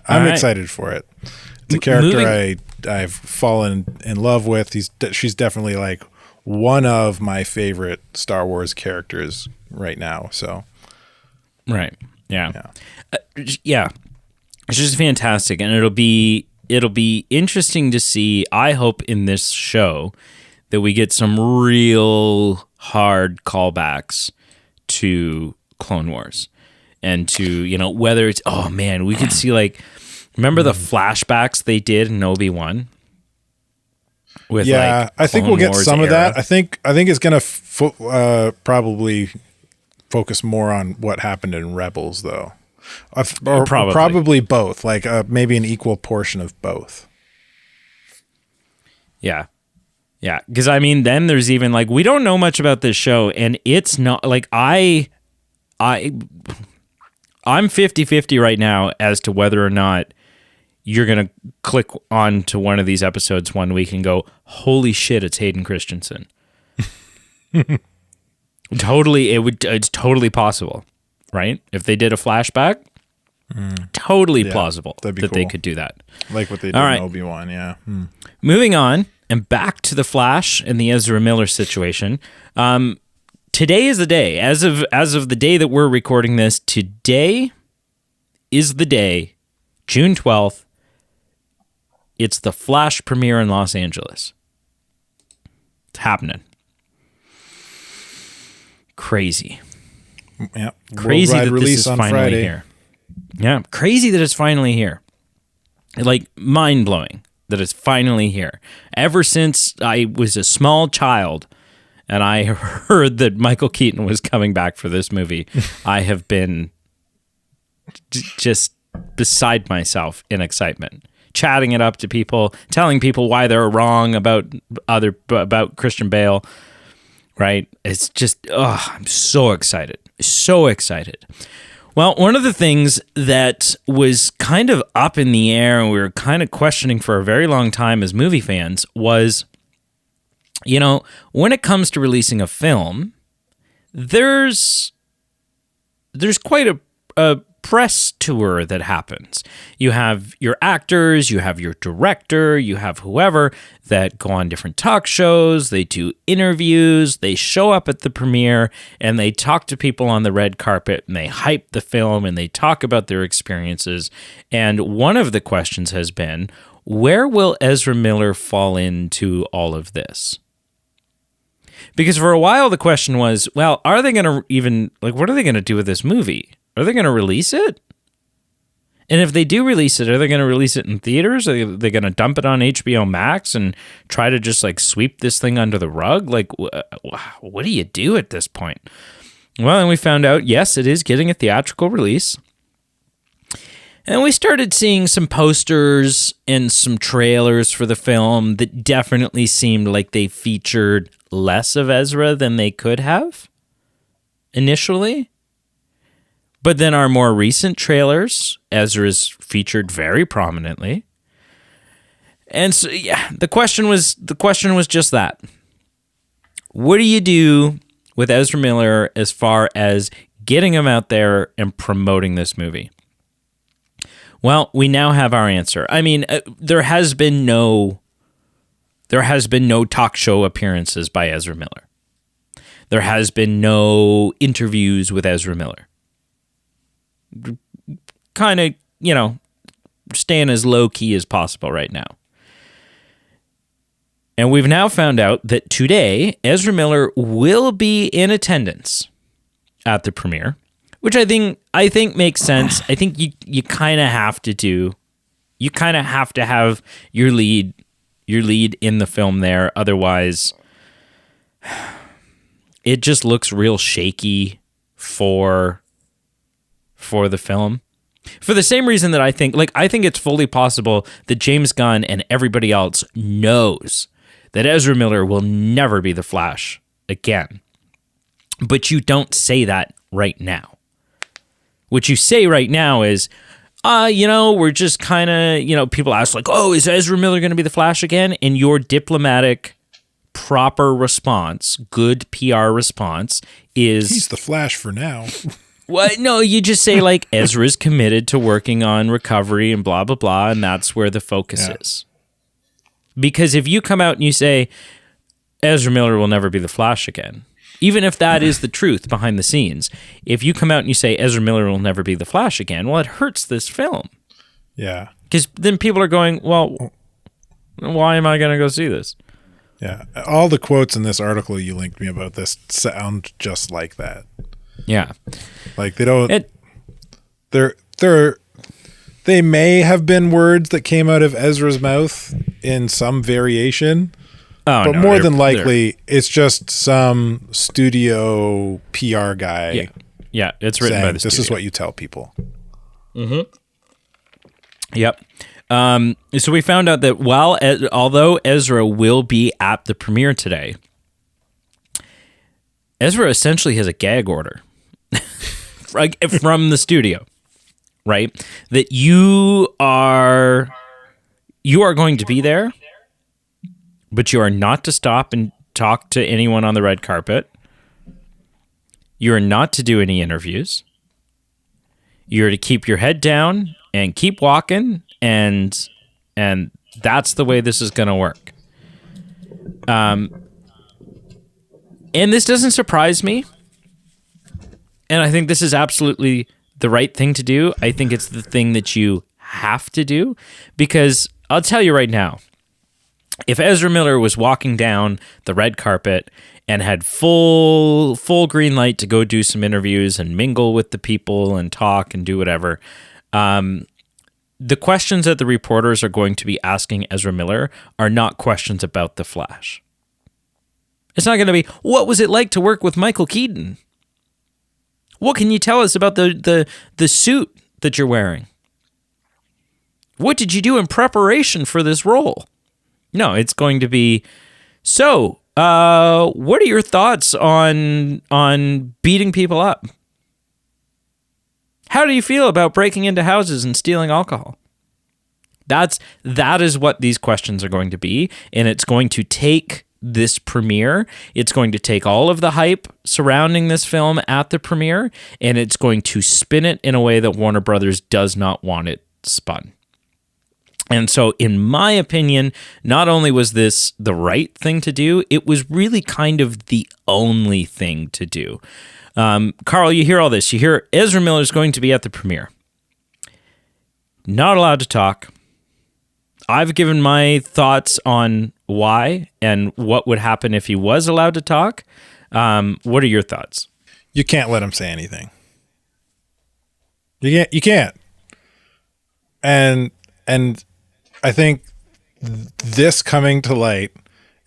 I'm excited for it. It's a character I've fallen in love with. She's definitely like one of my favorite Star Wars characters right now. So, right, yeah. It's just fantastic, and it'll be interesting to see. I hope in this show that we get some real hard callbacks to Clone Wars, and to whether it's we could see, like, remember the flashbacks they did in Obi-Wan? I think we'll get some of that. I think it's gonna probably focus more on what happened in Rebels, though. Or probably both, like maybe an equal portion of both. Yeah, because I mean, then there's even, like, we don't know much about this show, and it's not like I'm 50-50 right now as to whether or not you're gonna click on to one of these episodes one week and go, holy shit, it's Hayden Christensen. It's totally possible, right? If they did a flashback, totally plausible that cool. They could do that. Like what they did in Obi-Wan, Moving on, and back to the Flash and the Ezra Miller situation. Today is the day. As of the day that we're recording this, today is the day, June 12th. It's the Flash premiere in Los Angeles. It's happening. Crazy. Yeah. Crazy that this is finally Friday. Here. Yeah. Crazy that it's finally here. Like, mind-blowing that it's finally here. Ever since I was a small child and I heard that Michael Keaton was coming back for this movie, I have been just beside myself in excitement. Chatting it up to people, telling people why they're wrong about Christian Bale. Right? It's just, I'm so excited. So excited. Well, one of the things that was kind of up in the air and we were kind of questioning for a very long time as movie fans was, when it comes to releasing a film, there's quite a press tour that happens. You have your actors, you have your director, you have whoever that go on different talk shows, they do interviews, they show up at the premiere, and they talk to people on the red carpet, and they hype the film, and they talk about their experiences. And one of the questions has been, where will Ezra Miller fall into all of this? Because for a while the question was, well, are they going to even, like, what are they going to do with this movie? Are they going to release it? And if they do release it, are they going to release it in theaters? Are they going to dump it on HBO Max and try to just like sweep this thing under the rug? Like, what do you do at this point? Well, and we found out, yes, it is getting a theatrical release. And we started seeing some posters and some trailers for the film that definitely seemed like they featured less of Ezra than they could have initially. But then our more recent trailers, Ezra's featured very prominently. And so, yeah, the question was just that. What do you do with Ezra Miller as far as getting him out there and promoting this movie? Well, we now have our answer. I mean, there has been no talk show appearances by Ezra Miller. There has been no interviews with Ezra Miller. Kind of, staying as low key as possible right now. And we've now found out that today, Ezra Miller will be in attendance at the premiere, which I think makes sense. I think you kind of have to do. You kind of have to have your lead in the film there. Otherwise, it just looks real shaky for the film. For the same reason that I think it's fully possible that James Gunn and everybody else knows that Ezra Miller will never be the Flash again. But you don't say that right now. What you say right now is, we're just kind of, people ask like, oh, is Ezra Miller going to be the Flash again? And your diplomatic, proper response, good PR response is... He's the Flash for now. Well, no, you just say like Ezra's committed to working on recovery and blah, blah, blah, and that's where the focus is. Because if you come out and you say Ezra Miller will never be the Flash again, even if that is the truth behind the scenes, if you come out and you say Ezra Miller will never be the Flash again, well, it hurts this film. Yeah. Because then people are going, well, why am I going to go see this? Yeah. All the quotes in this article you linked me about this sound just like that. Yeah. Like they don't they may have been words that came out of Ezra's mouth in some variation. But more than likely it's just some studio PR guy. Yeah, it's written by the studio. This is what you tell people. Mhm. Yep. So we found out that although Ezra will be at the premiere today, Ezra essentially has a gag order from the studio, right? That you are going to be there, but you are not to stop and talk to anyone on the red carpet. You are not to do any interviews. You're to keep your head down and keep walking, and that's the way this is going to work. And this doesn't surprise me. And I think this is absolutely the right thing to do. I think it's the thing that you have to do, because I'll tell you right now, if Ezra Miller was walking down the red carpet and had full green light to go do some interviews and mingle with the people and talk and do whatever, the questions that the reporters are going to be asking Ezra Miller are not questions about the Flash. It's not going to be, what was it like to work with Michael Keaton? What can you tell us about the suit that you're wearing? What did you do in preparation for this role? No, it's going to be, so, what are your thoughts on beating people up? How do you feel about breaking into houses and stealing alcohol? That is what these questions are going to be, and it's going to take this premiere. It's going to take all of the hype surrounding this film at the premiere, and it's going to spin it in a way that Warner Brothers does not want it spun. And so, in my opinion, not only was this the right thing to do, it was really kind of the only thing to do. Carl, you hear all this. You hear Ezra Miller is going to be at the premiere. Not allowed to talk. I've given my thoughts on why and what would happen if he was allowed to talk. What are your thoughts? You can't let him say anything. You can't. And I think this coming to light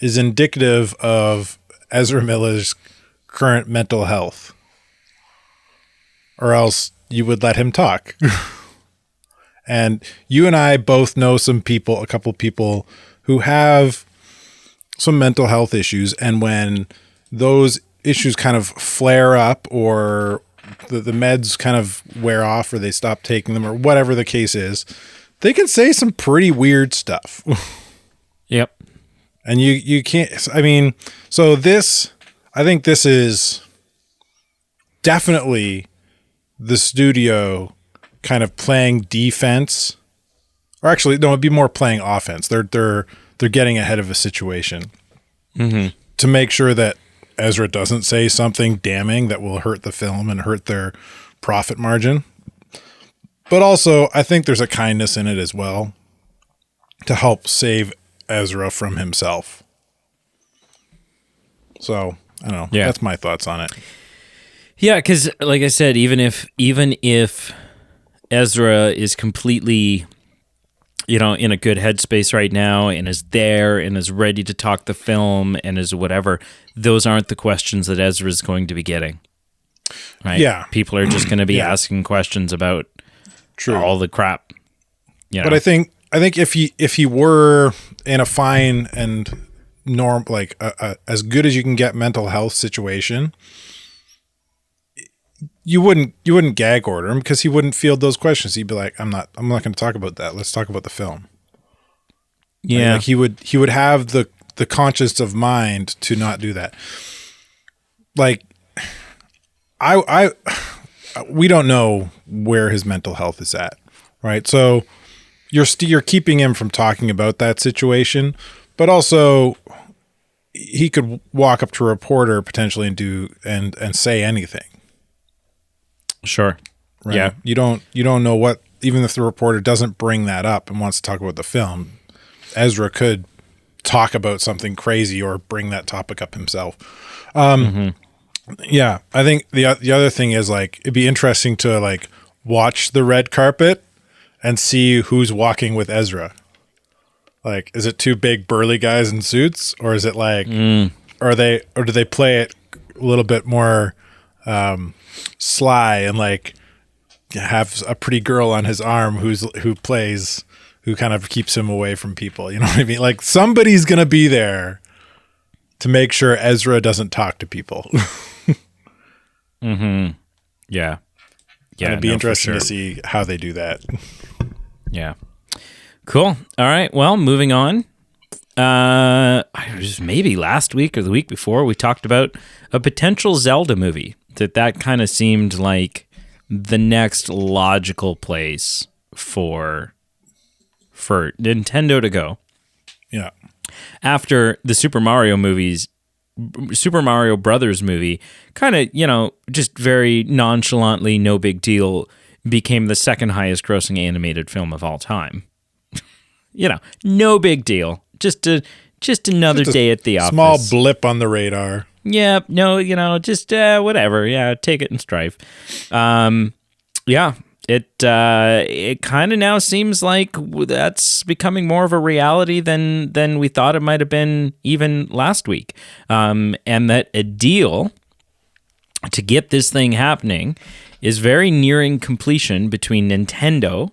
is indicative of Ezra Miller's current mental health. Or else you would let him talk. And you and I both know a couple people who have some mental health issues. And when those issues kind of flare up, or the meds kind of wear off, or they stop taking them, or whatever the case is, they can say some pretty weird stuff. Yep. And you can't, I mean, I think this is definitely the studio kind of playing defense, or actually, no, it'd be more playing offense. They're getting ahead of a situation to make sure that Ezra doesn't say something damning that will hurt the film and hurt their profit margin. But also, I think there's a kindness in it as well to help save Ezra from himself. So, I don't know. Yeah. That's my thoughts on it. Yeah, because like I said, even if Ezra is completely, in a good headspace right now and is there and is ready to talk the film and is whatever, those aren't the questions that Ezra is going to be getting. Right? Yeah. People are just going to be asking questions about all the crap. But I think if he were in a fine and as good as you can get mental health situation, you wouldn't gag order him, because he wouldn't field those questions. He'd be like, I'm not going to talk about that. Let's talk about the film. Yeah. Like he would have the conscience of mind to not do that. Like we don't know where his mental health is at, right? So you're keeping him from talking about that situation, but also he could walk up to a reporter potentially and say anything. Sure. Right? Yeah. You don't know what, even if the reporter doesn't bring that up and wants to talk about the film, Ezra could talk about something crazy or bring that topic up himself. Yeah. I think the other thing is, like, it'd be interesting to like watch the red carpet and see who's walking with Ezra. Like, is it two big burly guys in suits, or is it like, or do they play it a little bit more sly and like have a pretty girl on his arm who kind of keeps him away from people? You know what I mean? Like, somebody's gonna be there to make sure Ezra doesn't talk to people. Yeah. It'd be interesting to see how they do that. Yeah. Cool. All right. Well, moving on. Just maybe last week or the week before, we talked about a potential Zelda movie. That kind of seemed like the next logical place for Nintendo to go. Yeah. After the Super Mario Brothers movie, kind of, just very nonchalantly, no big deal, became the second highest grossing animated film of all time. No big deal. Just another day at the office. Small blip on the radar. Yeah, no, just whatever. Yeah, take it in strife. Yeah, it kind of now seems like that's becoming more of a reality than we thought it might have been even last week. And that a deal to get this thing happening is very nearing completion between Nintendo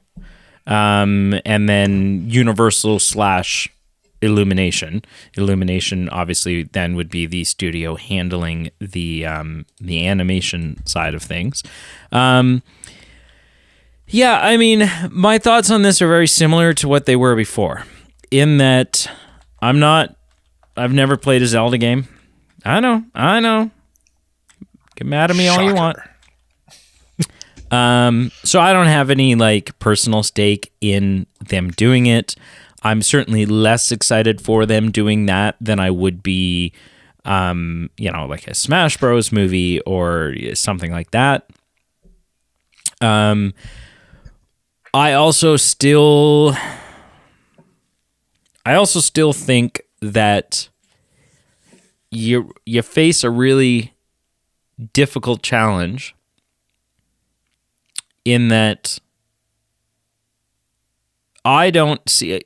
and then Universal / Illumination. Illumination obviously then would be the studio handling the animation side of things. Yeah, I mean, my thoughts on this are very similar to what they were before, in that I've never played a Zelda game. I know. Get mad at me all you want. So I don't have any like personal stake in them doing it. I'm certainly less excited for them doing that than I would be, like a Smash Bros. Movie or something like that. I also still, I also still think that you face a really difficult challenge in that I don't see,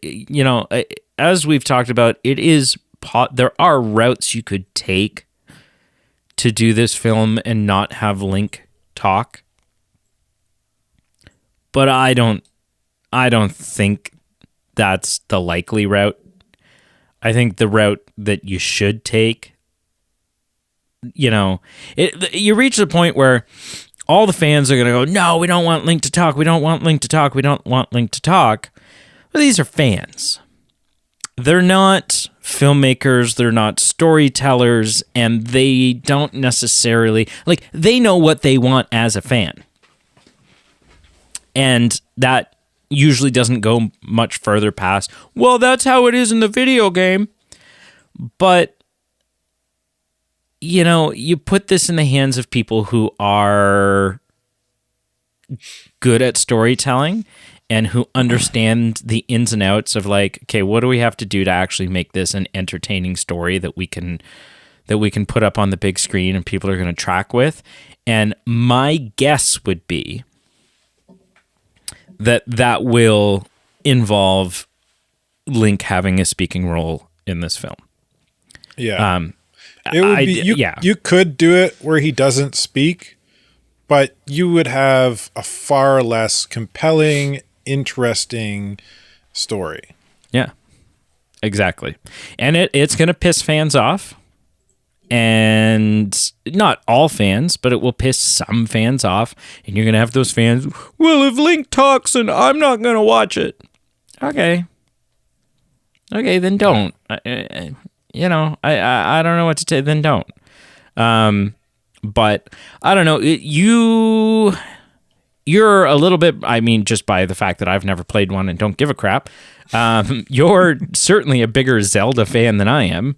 as we've talked about, there are routes you could take to do this film and not have Link talk. But I don't think that's the likely route. I think the route that you should take, you reach the point where all the fans are going to go, no, we don't want Link to talk. We don't want Link to talk. We don't want Link to talk. Well, these are fans. They're not filmmakers. They're not storytellers. And they don't necessarily, they know what they want as a fan. And that usually doesn't go much further past, well, that's how it is in the video game. But, you put this in the hands of people who are good at storytelling and who understand the ins and outs of okay, what do we have to do to actually make this an entertaining story that we can put up on the big screen and people are going to track with. And my guess would be that will involve Link having a speaking role in this film. Yeah. It would be, you could do it where he doesn't speak, but you would have a far less compelling, interesting story. Yeah, exactly. And it's going to piss fans off. And not all fans, but it will piss some fans off. And you're going to have those fans, well, if Link talks and I'm not going to watch it. Okay, then don't. I don't know what to say. Then don't. But I don't know. You're a little bit, just by the fact that I've never played one and don't give a crap. You're certainly a bigger Zelda fan than I am.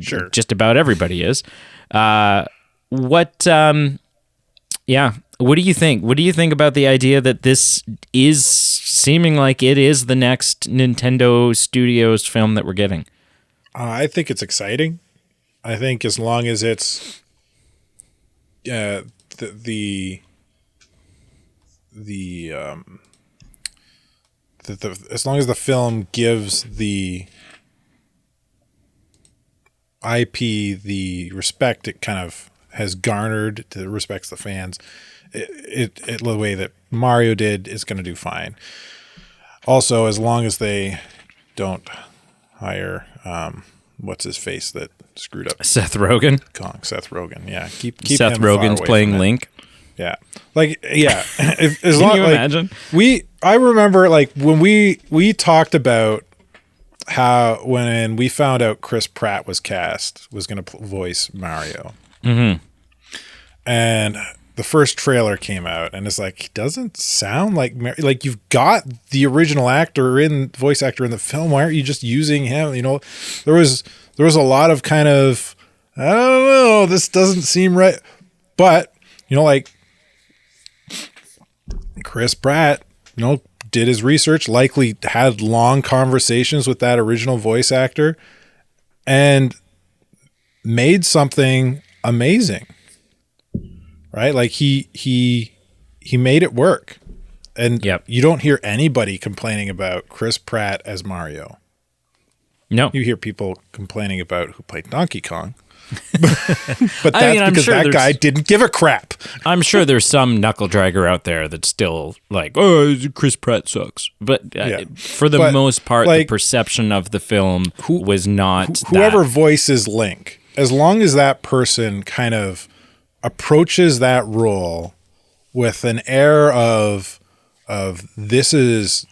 Sure. Just about everybody is. What do you think? What do you think about the idea that this is seeming like it is the next Nintendo Studios film that we're getting? I think it's exciting. I think as long as it's as long as the film gives the IP the respect it kind of has garnered, to respects the fans, it the way that Mario did, is going to do fine. Also, as long as they don't hire what's his face that screwed up Seth Rogen. Seth Rogen, yeah. Keep Seth him far Rogen's away playing from it. Link. Yeah. As Can long, you imagine? I remember when we talked about how when we found out Chris Pratt was going to voice Mario. Mm-hmm. And the first trailer came out and it's he doesn't sound like you've got the original voice actor in the film. Why aren't you just using him? There was a lot of kind of, I don't know, this doesn't seem right. But, Chris Pratt, did his research, likely had long conversations with that original voice actor and made something amazing. Right? He made it work. And You don't hear anybody complaining about Chris Pratt as Mario. No. You hear people complaining about who played Donkey Kong. But that's because that guy didn't give a crap. I'm sure there's some knuckle dragger out there that's still oh, Chris Pratt sucks. But for the most part, the perception of the film was not whoever voices Link, as long as that person kind of approaches that role with an air of this is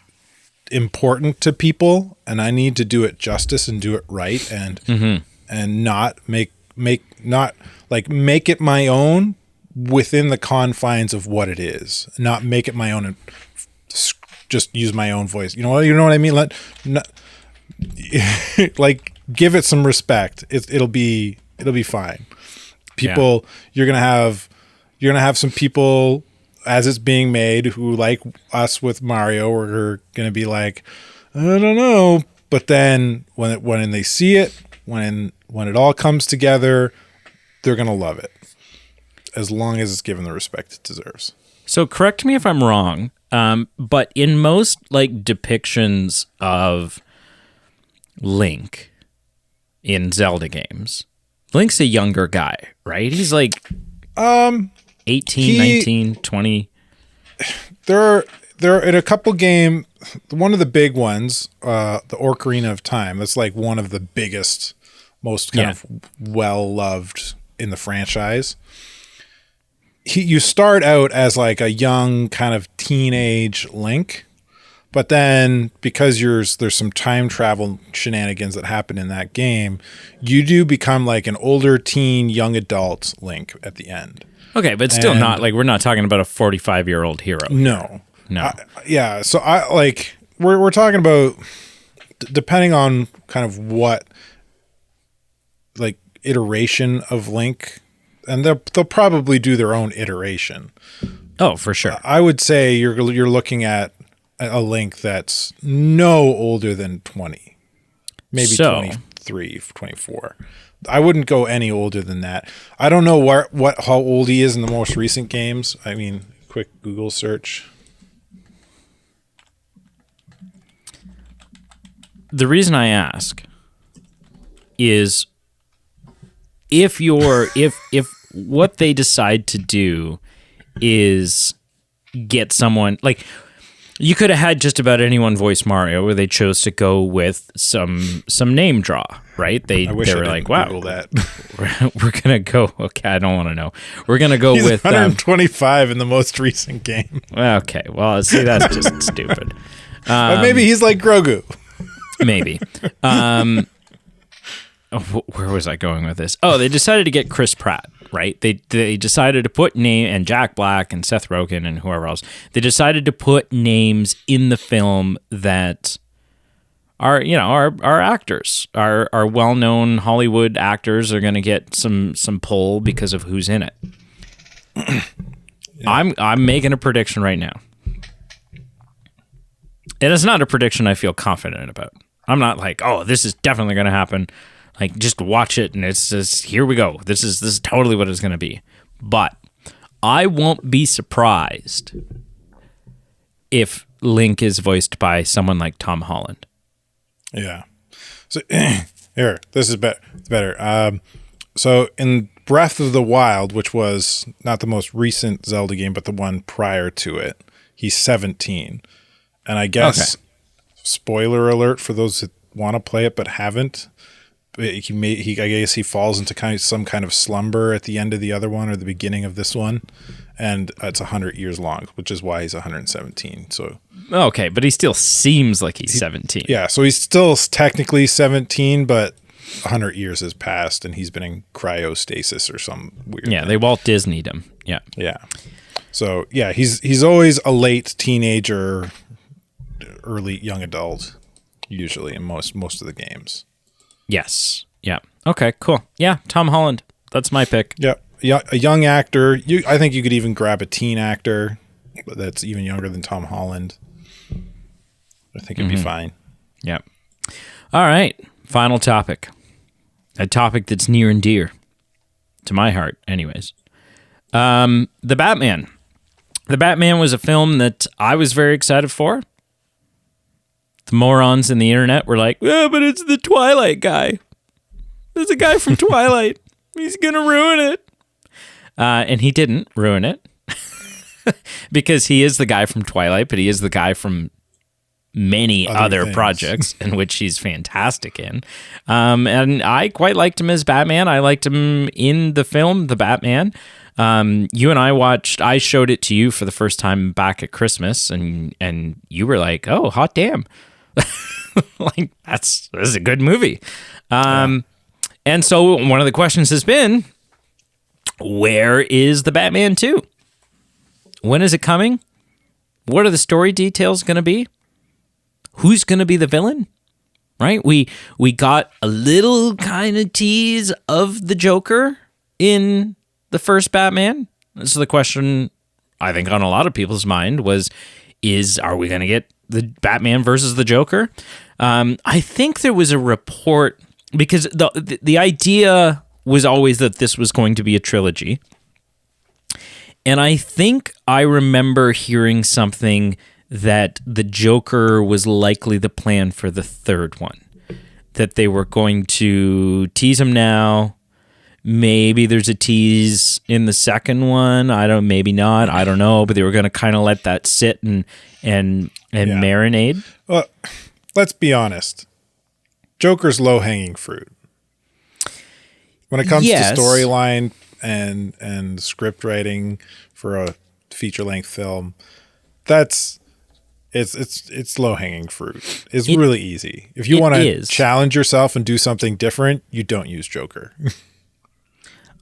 important to people and I need to do it justice and do it right and not make it my own within the confines of what it is, not make it my own and just use my own voice. You know what I mean? Give it some respect. It'll be fine. People, you're gonna have some people as it's being made who, like us with Mario, are gonna be like, I don't know, But then when they see it, when it all comes together, they're gonna love it, as long as it's given the respect it deserves. So correct me if I'm wrong, but in most like depictions of Link in Zelda games, Link's a younger guy, right? He's like 18, 19, 20. There are in a couple game, one of the big ones, the Ocarina of Time. That's like one of the biggest, most kind of well-loved in the franchise. You start out as like a young kind of teenage Link, but then because there's some time travel shenanigans that happen in that game, you do become like an older teen, young adult Link at the end. Okay, but still not like, we're not talking about a 45-year-old hero. No. No. So I like, we're talking about, depending on kind of what like iteration of Link, and they'll probably do their own iteration. Oh, for sure. I would say you're looking at a Link that's no older than 20, maybe 23, 24. I wouldn't go any older than that. I don't know how old he is in the most recent games. I mean, quick Google search. The reason I ask is if what they decide to do is get someone like, you could have had just about anyone voice Mario, where they chose to go with some name draw, right? They were like, wow, we're gonna go. Okay, I don't want to know. We're gonna go with 125 in the most recent game. Okay, well, see, that's just stupid. But maybe he's like Grogu. Maybe. Where was I going with this? Oh, they decided to get Chris Pratt, right? They decided to put and Jack Black and Seth Rogen and whoever else. They decided to put names in the film that are actors, are well-known Hollywood actors are going to get some pull because of who's in it. Yeah. I'm making a prediction right now. And it's not a prediction I feel confident about. I'm not like, oh, this is definitely going to happen. Like, just watch it, and it's just, here we go. This is totally what it's going to be. But I won't be surprised if Link is voiced by someone like Tom Holland. Yeah. So here, this is better. So in Breath of the Wild, which was not the most recent Zelda game, but the one prior to it, he's 17. And I guess, spoiler alert for those that want to play it but haven't, I guess he falls into some kind of slumber at the end of the other one or the beginning of this one, and it's 100 years long, which is why he's 117. So okay, but he still seems like he's 17. Yeah, so he's still technically 17, but 100 years has passed, and he's been in cryostasis or some weird. Yeah, they Walt Disney'd him. Yeah, yeah. So yeah, he's always a late teenager, early young adult, usually in most of the games. Yes. Yeah. Okay, cool. Yeah, Tom Holland. That's my pick. Yep. Yeah, a young actor. I think you could even grab a teen actor that's even younger than Tom Holland. I think it'd be fine. Yep. All right. Final topic. A topic that's near and dear to my heart, anyways. The Batman. The Batman was a film that I was very excited for. The morons in the internet were like, "Yeah, but it's the Twilight guy. There's a guy from Twilight. He's going to ruin it." And he didn't ruin it because he is the guy from Twilight, but he is the guy from many other projects in which he's fantastic in. And I quite liked him as Batman. I liked him in the film, The Batman. You and I showed it to you for the first time back at Christmas, and you were like, "Oh, hot damn." Like, this is a good movie. And so one of the questions has been, where is the Batman 2? When is it coming? What are the story details going to be? Who's going to be the villain? Right? We got a little kind of tease of the Joker in the first Batman. So the question, I think, on a lot of people's mind was, are we going to get the Batman versus the Joker. I think there was a report because the idea was always that this was going to be a trilogy. And I think I remember hearing something that the Joker was likely the plan for the third one. That they were going to tease him now. Maybe there's a tease in the second one. Maybe not. I don't know. But they were going to kind of let that sit and marinate. Well, let's be honest. Joker's low-hanging fruit. When it comes to storyline and script writing for a feature-length film, it's low-hanging fruit. It's really easy. If you want to challenge yourself and do something different, you don't use Joker.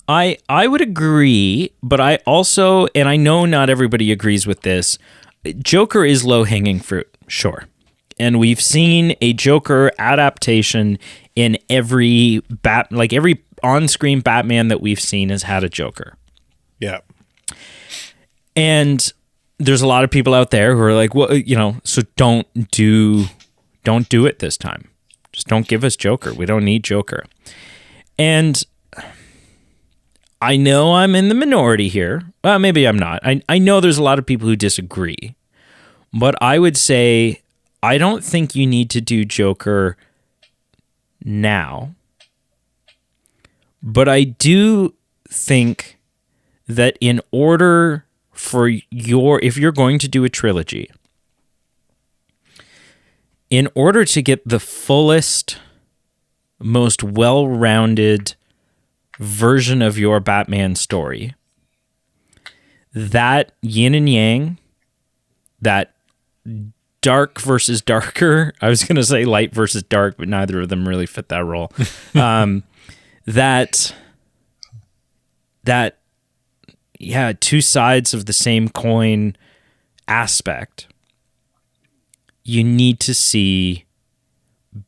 I would agree, but I also, and I know not everybody agrees with this, Joker is low-hanging fruit, sure. And we've seen a Joker adaptation in every on-screen Batman that we've seen has had a Joker. Yeah. And there's a lot of people out there who are like, well, so don't do it this time. Just don't give us Joker. We don't need Joker. And I know I'm in the minority here. Well, maybe I'm not. I know there's a lot of people who disagree. But I would say I don't think you need to do Joker now. But I do think that in order for if you're going to do a trilogy, in order to get the fullest, most well-rounded version of your Batman story, that yin and yang, that dark versus darker, I was going to say light versus dark, but neither of them really fit that role. That two sides of the same coin aspect, you need to see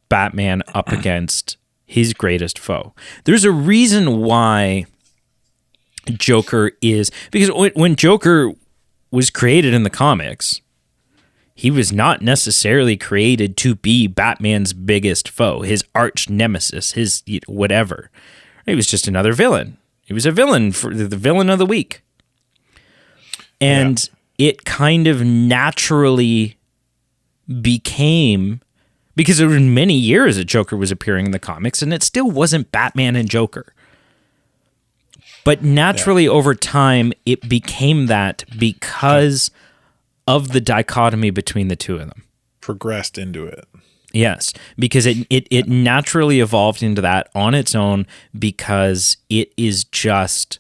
Batman up against his greatest foe. There's a reason why Joker is, because when Joker was created in the comics, he was not necessarily created to be Batman's biggest foe, his arch nemesis, his whatever. He was just another villain. He was a villain, for the villain of the week. And it kind of naturally became, because there were many years that Joker was appearing in the comics, and it still wasn't Batman and Joker. But naturally over time, it became that because of the dichotomy between the two of them. Progressed into it. Yes, because it naturally evolved into that on its own, because it is just,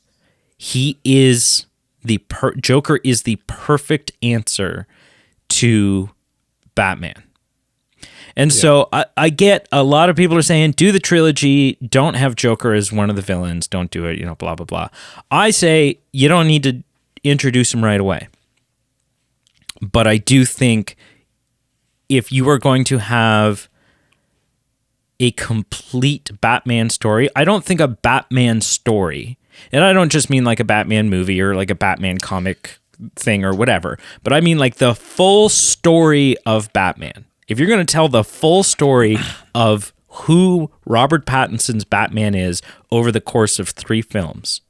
Joker is the perfect answer to Batman. And so I get a lot of people are saying, do the trilogy, don't have Joker as one of the villains, don't do it, blah, blah, blah. I say you don't need to introduce him right away. But I do think if you are going to have a complete Batman story, I don't think a Batman story, and I don't just mean like a Batman movie or like a Batman comic thing or whatever, but I mean like the full story of Batman. If you're going to tell the full story of who Robert Pattinson's Batman is over the course of 3 films,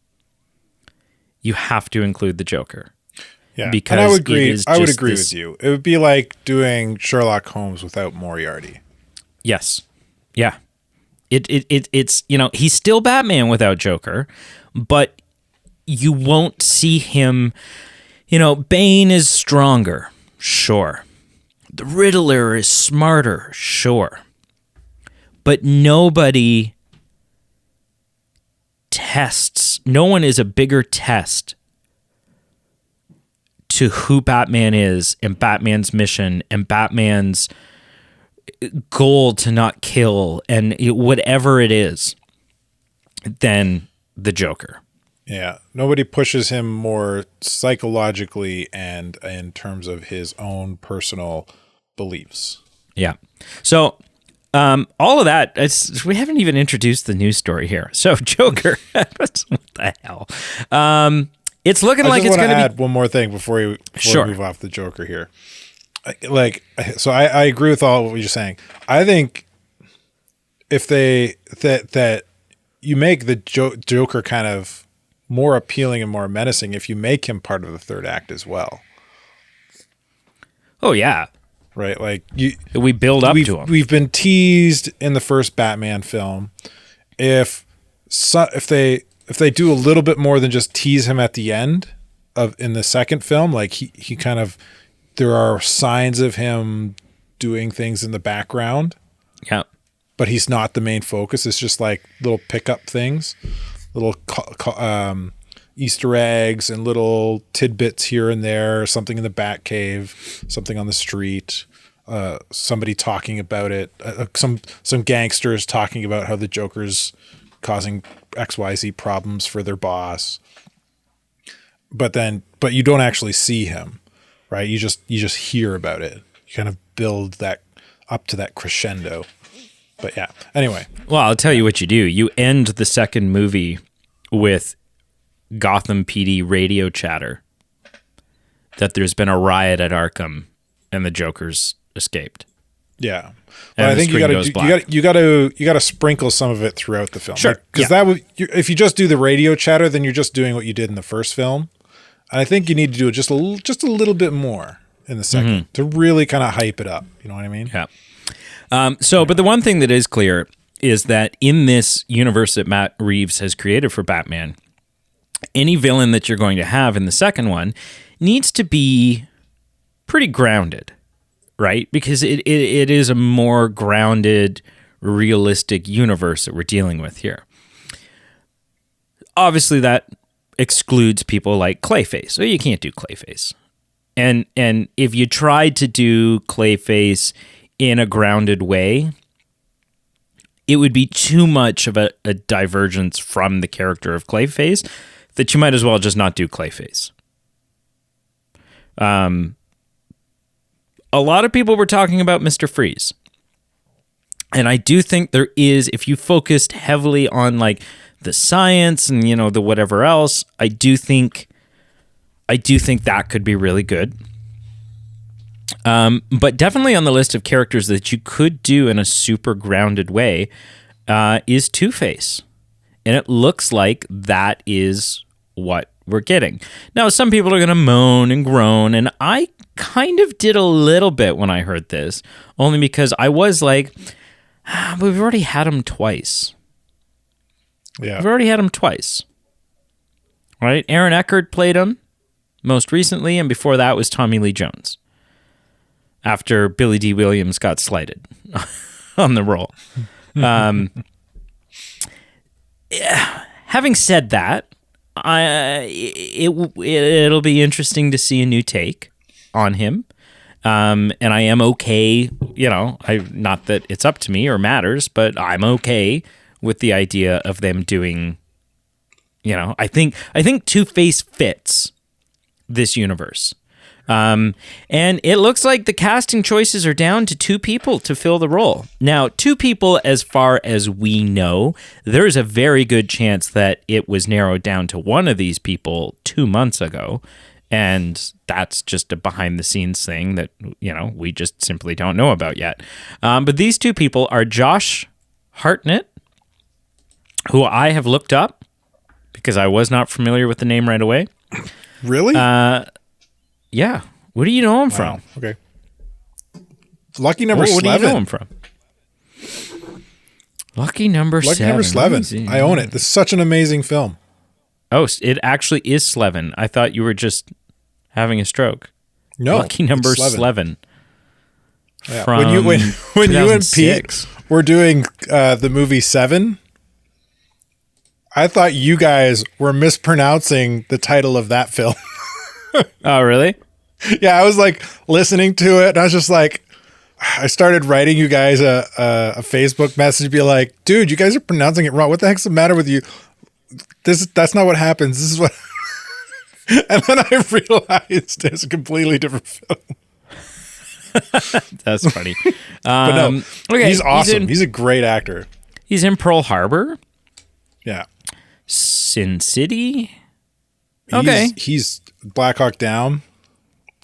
you have to include the Joker. Yeah, because and I would agree with you. It would be like doing Sherlock Holmes without Moriarty. Yes. Yeah. It's he's still Batman without Joker, but you won't see him, Bane is stronger, sure. The Riddler is smarter, sure. But nobody tests, no one is a bigger test to who Batman is and Batman's mission and Batman's goal to not kill and whatever it is than the Joker. Yeah. Nobody pushes him more psychologically and in terms of his own personal beliefs. Yeah. So all of that, we haven't even introduced the news story here. So Joker, what the hell? It's looking like it's going to be... add one more thing before we move off the Joker here. I agree with all what you're saying. I think if that you make the Joker kind of more appealing and more menacing if you make him part of the third act as well. Oh yeah. Right, like we build up to him. We've been teased in the first Batman film. If they do a little bit more than just tease him at the end in the second film, like he kind of, there are signs of him doing things in the background. Yeah, but he's not the main focus. It's just like little pickup things, little Easter eggs and little tidbits here and there, something in the Batcave, something on the street, somebody talking about it, some gangsters talking about how the Joker's causing XYZ problems for their boss. But you don't actually see him, right? You just hear about it. You kind of build that up to that crescendo. But yeah, anyway. Well, I'll tell you what you do. You end the second movie with Gotham PD radio chatter that there's been a riot at Arkham and the Joker's escaped. Yeah, but I think you got to sprinkle some of it throughout the film. Sure, because if you just do the radio chatter, then you're just doing what you did in the first film. And I think you need to do it just a little bit more in the second to really kind of hype it up. You know what I mean? Yeah. But the one thing that is clear is that in this universe that Matt Reeves has created for Batman, any villain that you're going to have in the second one needs to be pretty grounded, right? Because it is a more grounded, realistic universe that we're dealing with here. Obviously, that excludes people like Clayface. So you can't do Clayface. And if you tried to do Clayface in a grounded way, it would be too much of a divergence from the character of Clayface that you might as well just not do Clayface. A lot of people were talking about Mr. Freeze. And I do think there is, if you focused heavily on like the science and, the whatever else, I do think that could be really good. But definitely on the list of characters that you could do in a super grounded way is Two-Face. And it looks like that is what we're getting. Now, some people are going to moan and groan, and I kind of did a little bit when I heard this, only because I was like, but we've already had him twice. Yeah. We've already had him twice. Right? Aaron Eckhart played him most recently, and before that was Tommy Lee Jones, after Billy D. Williams got slighted on the role. Having said that, it'll be interesting to see a new take on him. And I am okay, not that it's up to me or matters, but I'm okay with the idea of them doing, I think Two-Face fits this universe. And it looks like the casting choices are down to 2 people to fill the role. Now, 2 people, as far as we know, there's a very good chance that it was narrowed down to one of these people 2 months ago. And that's just a behind the scenes thing that, we just simply don't know about yet. But these 2 people are Josh Hartnett, who I have looked up because I was not familiar with the name right away. Really? Yeah. What do you know him from? Okay. Lucky number 11. What do you know him from? Lucky number 7. Lucky number 11. I own it. This is such an amazing film. Oh, it actually is Slevin. I thought you were just having a stroke. No. Lucky number 11. Yeah. From when you and Pete were doing the movie 7, I thought you guys were mispronouncing the title of that film. Oh, really? Yeah, I was like listening to it, and I was just like, I started writing you guys a Facebook message, be like, dude, you guys are pronouncing it wrong. What the heck's the matter with you? That's not what happens. This is what. And then I realized it's a completely different film. That's funny. But no, okay, he's awesome. He's a great actor. He's in Pearl Harbor. Yeah. Sin City. Okay. He's Black Hawk Down.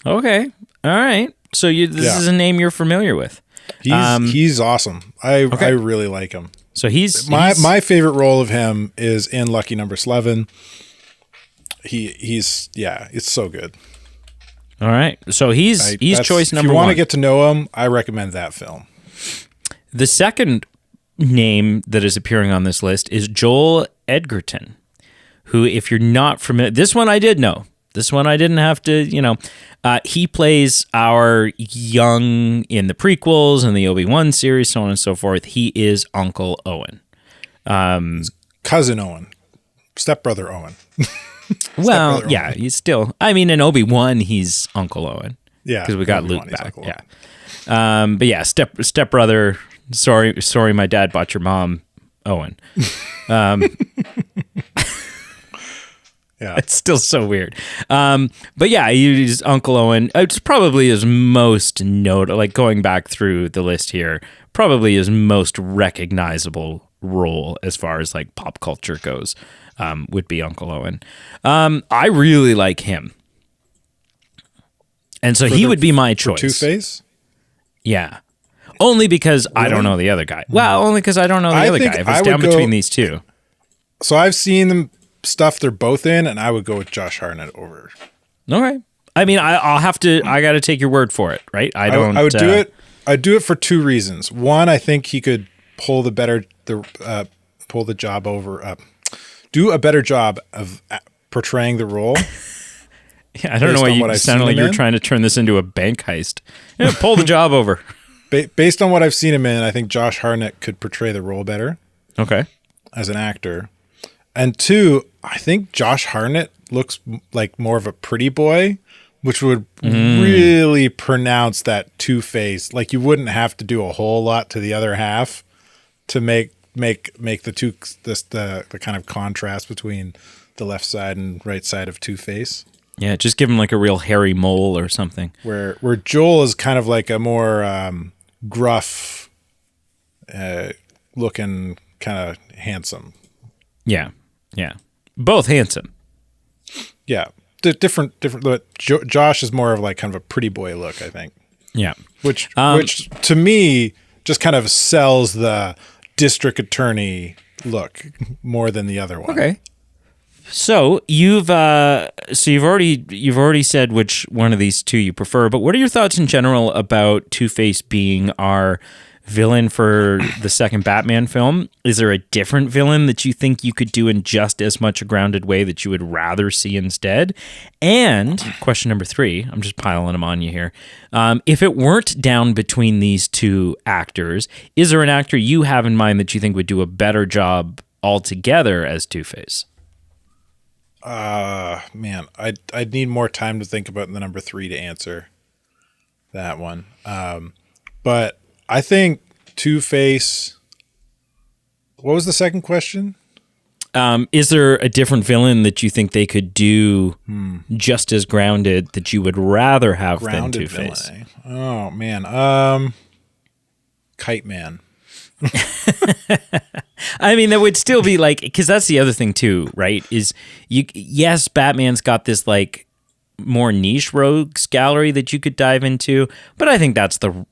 Okay. All right. So this is a name you're familiar with. He's awesome. I really like him. So he's my favorite role of him is in Lucky Number 11. He's it's so good. All right. So he's choice number one. If you want to get to know him, I recommend that film. The second name that is appearing on this list is Joel Edgerton, who, if you're not familiar, this one I did know. This one I didn't have to, he plays our young in the prequels and the Obi-Wan series, so on and so forth. He is Uncle Owen. Cousin Owen. Stepbrother Owen. Well, yeah, he's still, in Obi-Wan, he's Uncle Owen. Yeah. Because we got Luke back. Yeah. But yeah, stepbrother, sorry, my dad bought your mom, Owen. Yeah. It's still so weird. But yeah, he's Uncle Owen. It's probably his most going back through the list here, probably his most recognizable role as far as like pop culture goes, would be Uncle Owen. I really like him. And so he would be my choice. Two-Face? Yeah. Only because I don't know the other guy. Well, only because I don't know the other guy. If it's down between these two. So I've seen them stuff they're both in, and I would go with Josh Hartnett over. Okay. I'll have to. I got to take your word for it, right? I would do it. I'd do it for two reasons. One, I think he could pull the job over. Do a better job of portraying the role. Yeah, I don't know why you sounded like you were trying to turn this into a bank heist. Yeah, pull the job over. Based on what I've seen him in, I think Josh Hartnett could portray the role better. Okay. As an actor. And two, I think Josh Hartnett looks like more of a pretty boy, which would really pronounce that Two-Face. Like you wouldn't have to do a whole lot to the other half to make the two the kind of contrast between the left side and right side of Two-Face. Yeah, just give him like a real hairy mole or something. Where Joel is kind of like a more gruff looking, kind of handsome. Yeah. Yeah. Both handsome. Yeah. Different. But Josh is more of like kind of a pretty boy look, I think. Yeah. Which to me just kind of sells the district attorney look more than the other one. Okay. So you've already said which one of these two you prefer, but what are your thoughts in general about Two-Face being our villain for the second Batman film? Is there a different villain that you think you could do in just as much a grounded way that you would rather see instead? And question number 3, I'm just piling them on you here. If it weren't down between these two actors, is there an actor you have in mind that you think would do a better job altogether as Two-Face? Man, I'd need more time to think about the number 3 to answer that one. But I think Two-Face. What was the second question? Is there a different villain that you think they could do just as grounded that you would rather have than Two-Face? Villain, eh? Oh man, Kite Man. That would still be like, because that's the other thing too, right? Yes, Batman's got this like more niche rogues gallery that you could dive into, but I think that's the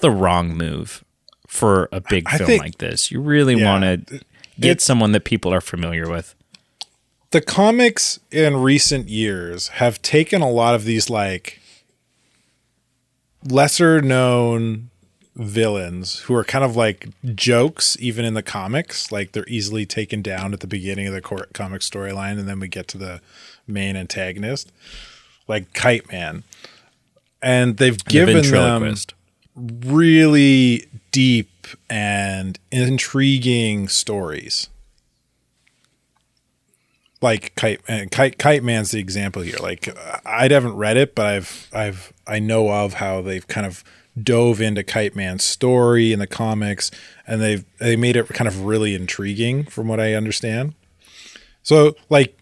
wrong move for a big film like this. You really want to get someone that people are familiar with. The comics in recent years have taken a lot of these like lesser known villains who are kind of like jokes even in the comics. Like they're easily taken down at the beginning of the comic storyline, and then we get to the main antagonist, like Kite Man. And they've given them really deep and intriguing stories. Like Kite Man's the example here. Like I haven't read it, but I know of how they've kind of dove into Kite Man's story in the comics, and they made it kind of really intriguing from what I understand. So like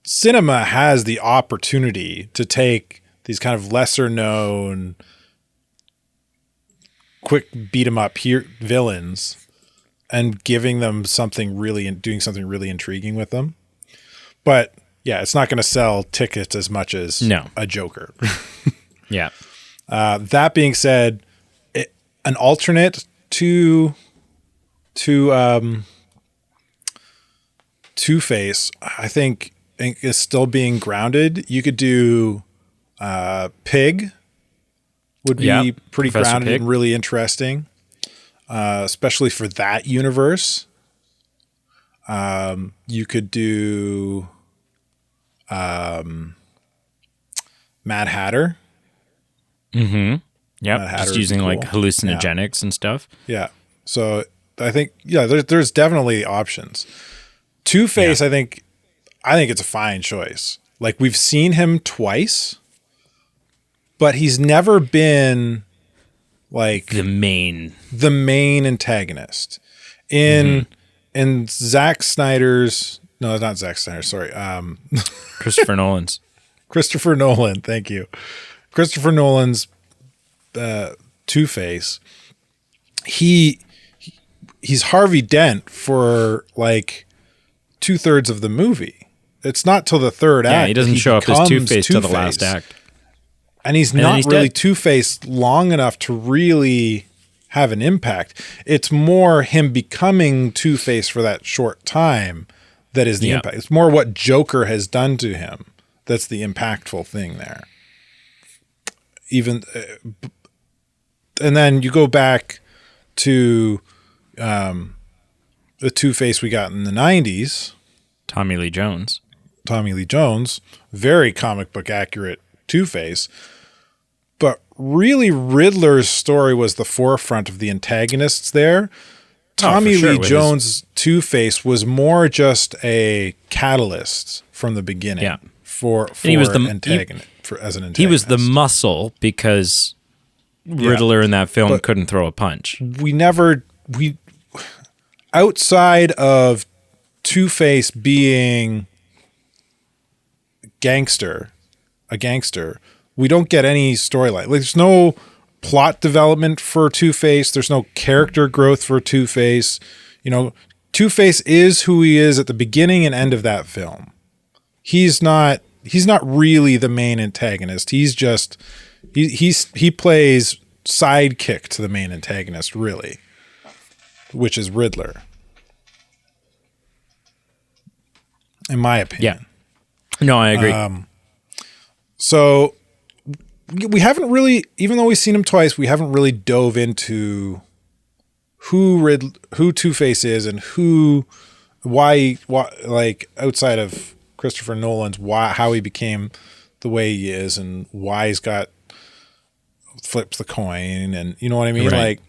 cinema has the opportunity to take these kind of lesser known quick beat 'em up here villains and giving them something really and doing something really intriguing with them. But yeah, it's not going to sell tickets as much as a Joker. Yeah. That being said, an alternate to Two-Face, I think is still being grounded. You could do Pig would be pretty Professor grounded Pig. and really interesting, especially for that universe. You could do Mad Hatter. Mm-hmm. Yeah, Mad Hatter just would be using like cool. hallucinogenics and stuff. Yeah. So I think there's definitely options. Two-Face, I think it's a fine choice. Like, we've seen him twice, but he's never been like The main antagonist in Zack Snyder's. No, not Zack Snyder. Sorry, Christopher Nolan's. Christopher Nolan. Thank you. Christopher Nolan's Two-Face. He's Harvey Dent for like 2/3 of the movie. It's not till the third act. Yeah, he doesn't show up as Two-Face till the last act. And he's not really Two-Face long enough to really have an impact. It's more him becoming Two-Face for that short time that is the impact. It's more what Joker has done to him that's the impactful thing there. Even, and then you go back to the Two-Face we got in the 90s. Tommy Lee Jones, very comic book accurate Two-Face. But really, Riddler's story was the forefront of the antagonists there. Tommy Lee Jones' Two-Face was more just a catalyst from the beginning for as an antagonist. He was the muscle because Riddler in that film couldn't throw a punch. Outside of Two-Face being a gangster, we don't get any storyline. Like, there's no plot development for Two-Face. There's no character growth for Two-Face. You know, Two-Face is who he is at the beginning and end of that film. He's not really the main antagonist. He's just he plays sidekick to the main antagonist, really, which is Riddler. In my opinion. Yeah. No, I agree. So we haven't really, even though we've seen him twice, we haven't really dove into who Two-Face is and why, like, outside of Christopher Nolan's, how he became the way he is and why he's flips the coin, and you know what I mean? Right. Like,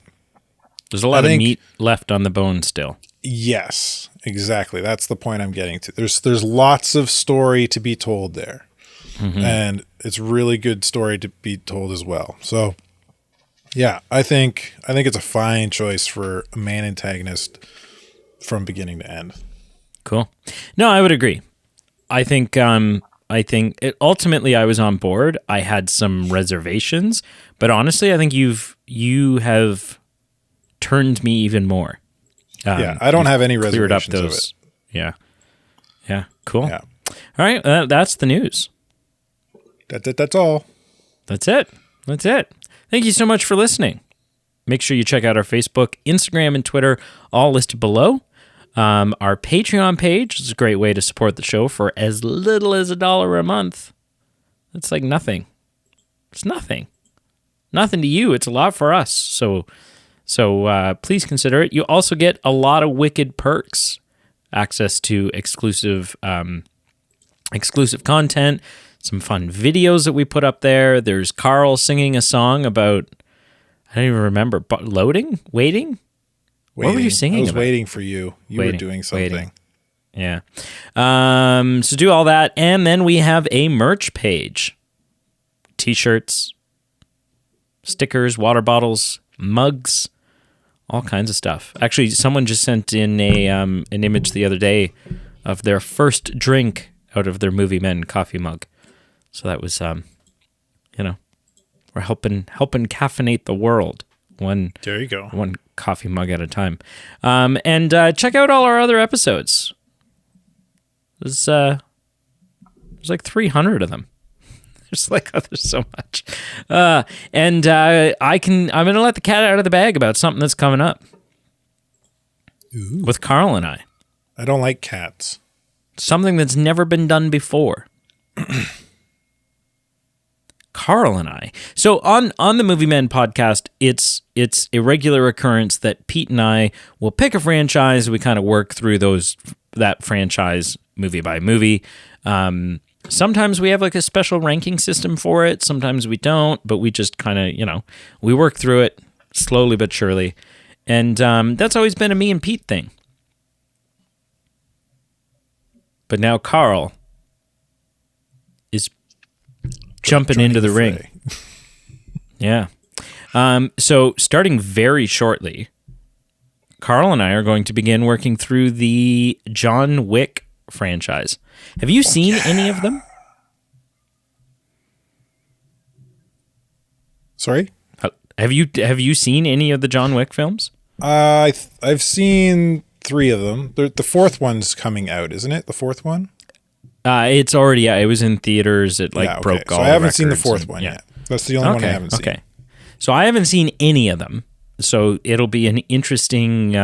there's a lot of meat left on the bone still. Yes, exactly. That's the point I'm getting to. There's lots of story to be told there. And it's really good story to be told as well. So yeah, I think it's a fine choice for a main antagonist from beginning to end. Cool. No, I would agree. I think ultimately I was on board. I had some reservations, but honestly, I think you have turned me even more. I don't have any reservations of it. Yeah. Cool. Yeah. All right. That's the news. That's all. That's it. Thank you so much for listening. Make sure you check out our Facebook, Instagram, and Twitter, all listed below. Our Patreon page is a great way to support the show for as little as $1 a month. That's like nothing. It's nothing. Nothing to you. It's a lot for us. So please consider it. You also get a lot of wicked perks, access to exclusive content, some fun videos that we put up there. There's Carl singing a song about, I don't even remember, waiting. What were you singing I was about? waiting for you. You were doing something. Yeah. So do all that. And then we have a merch page. T-shirts, stickers, water bottles, mugs, all kinds of stuff. Actually, someone just sent in an image the other day of their first drink out of their Movie Men coffee mug. So that was, we're helping caffeinate the world. There you go. One coffee mug at a time. And check out all our other episodes. There's like 300 of them. there's so much. I'm going to let the cat out of the bag about something that's coming up. Ooh. With Carl and I. I don't like cats. Something that's never been done before. Carl and I. So on the Movie Men podcast, it's a regular occurrence that Pete and I will pick a franchise. We kind of work through that franchise movie by movie. Sometimes we have like a special ranking system for it. Sometimes we don't, but we just kind of, we work through it slowly but surely. And that's always been a me and Pete thing. But now Carl is jumping into the ring. Yeah. So starting very shortly, Carl and I are going to begin working through the John Wick franchise. Have you seen any of them? Sorry? Have you seen any of the John Wick films? I've seen 3 of them. The fourth one's coming out, isn't it? The fourth one? It's already it was in theaters. It broke all. So I haven't seen the fourth one yeah. yet. That's the only one I haven't seen. Okay. So I haven't seen any of them. So it'll be an interesting.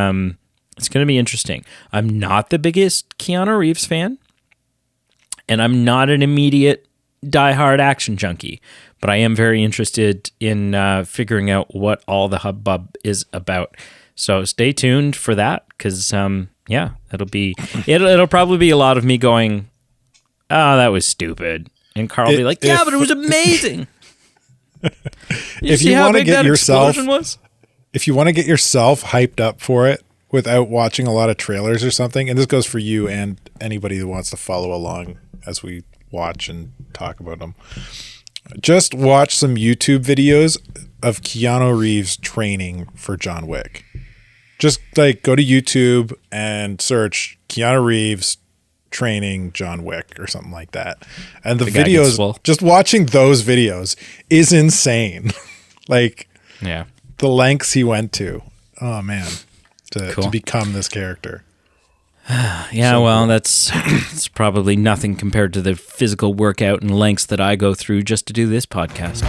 It's going to be interesting. I'm not the biggest Keanu Reeves fan, and I'm not an immediate diehard action junkie. But I am very interested in figuring out what all the hubbub is about. So stay tuned for that, because it'll probably be a lot of me going, "Oh, that was stupid," and Carl will be like, "Yeah, but it was amazing." If you want to get yourself hyped up for it without watching a lot of trailers or something, and this goes for you and anybody who wants to follow along as we watch and talk about them, just watch some YouTube videos of Keanu Reeves training for John Wick. Just like go to YouTube and search Keanu Reeves training John Wick or something like that. And the videos, just watching those videos is insane. Like, yeah, the lengths he went to. Oh man, to become this character. Yeah, so well, it's probably nothing compared to the physical workout and lengths that I go through just to do this podcast.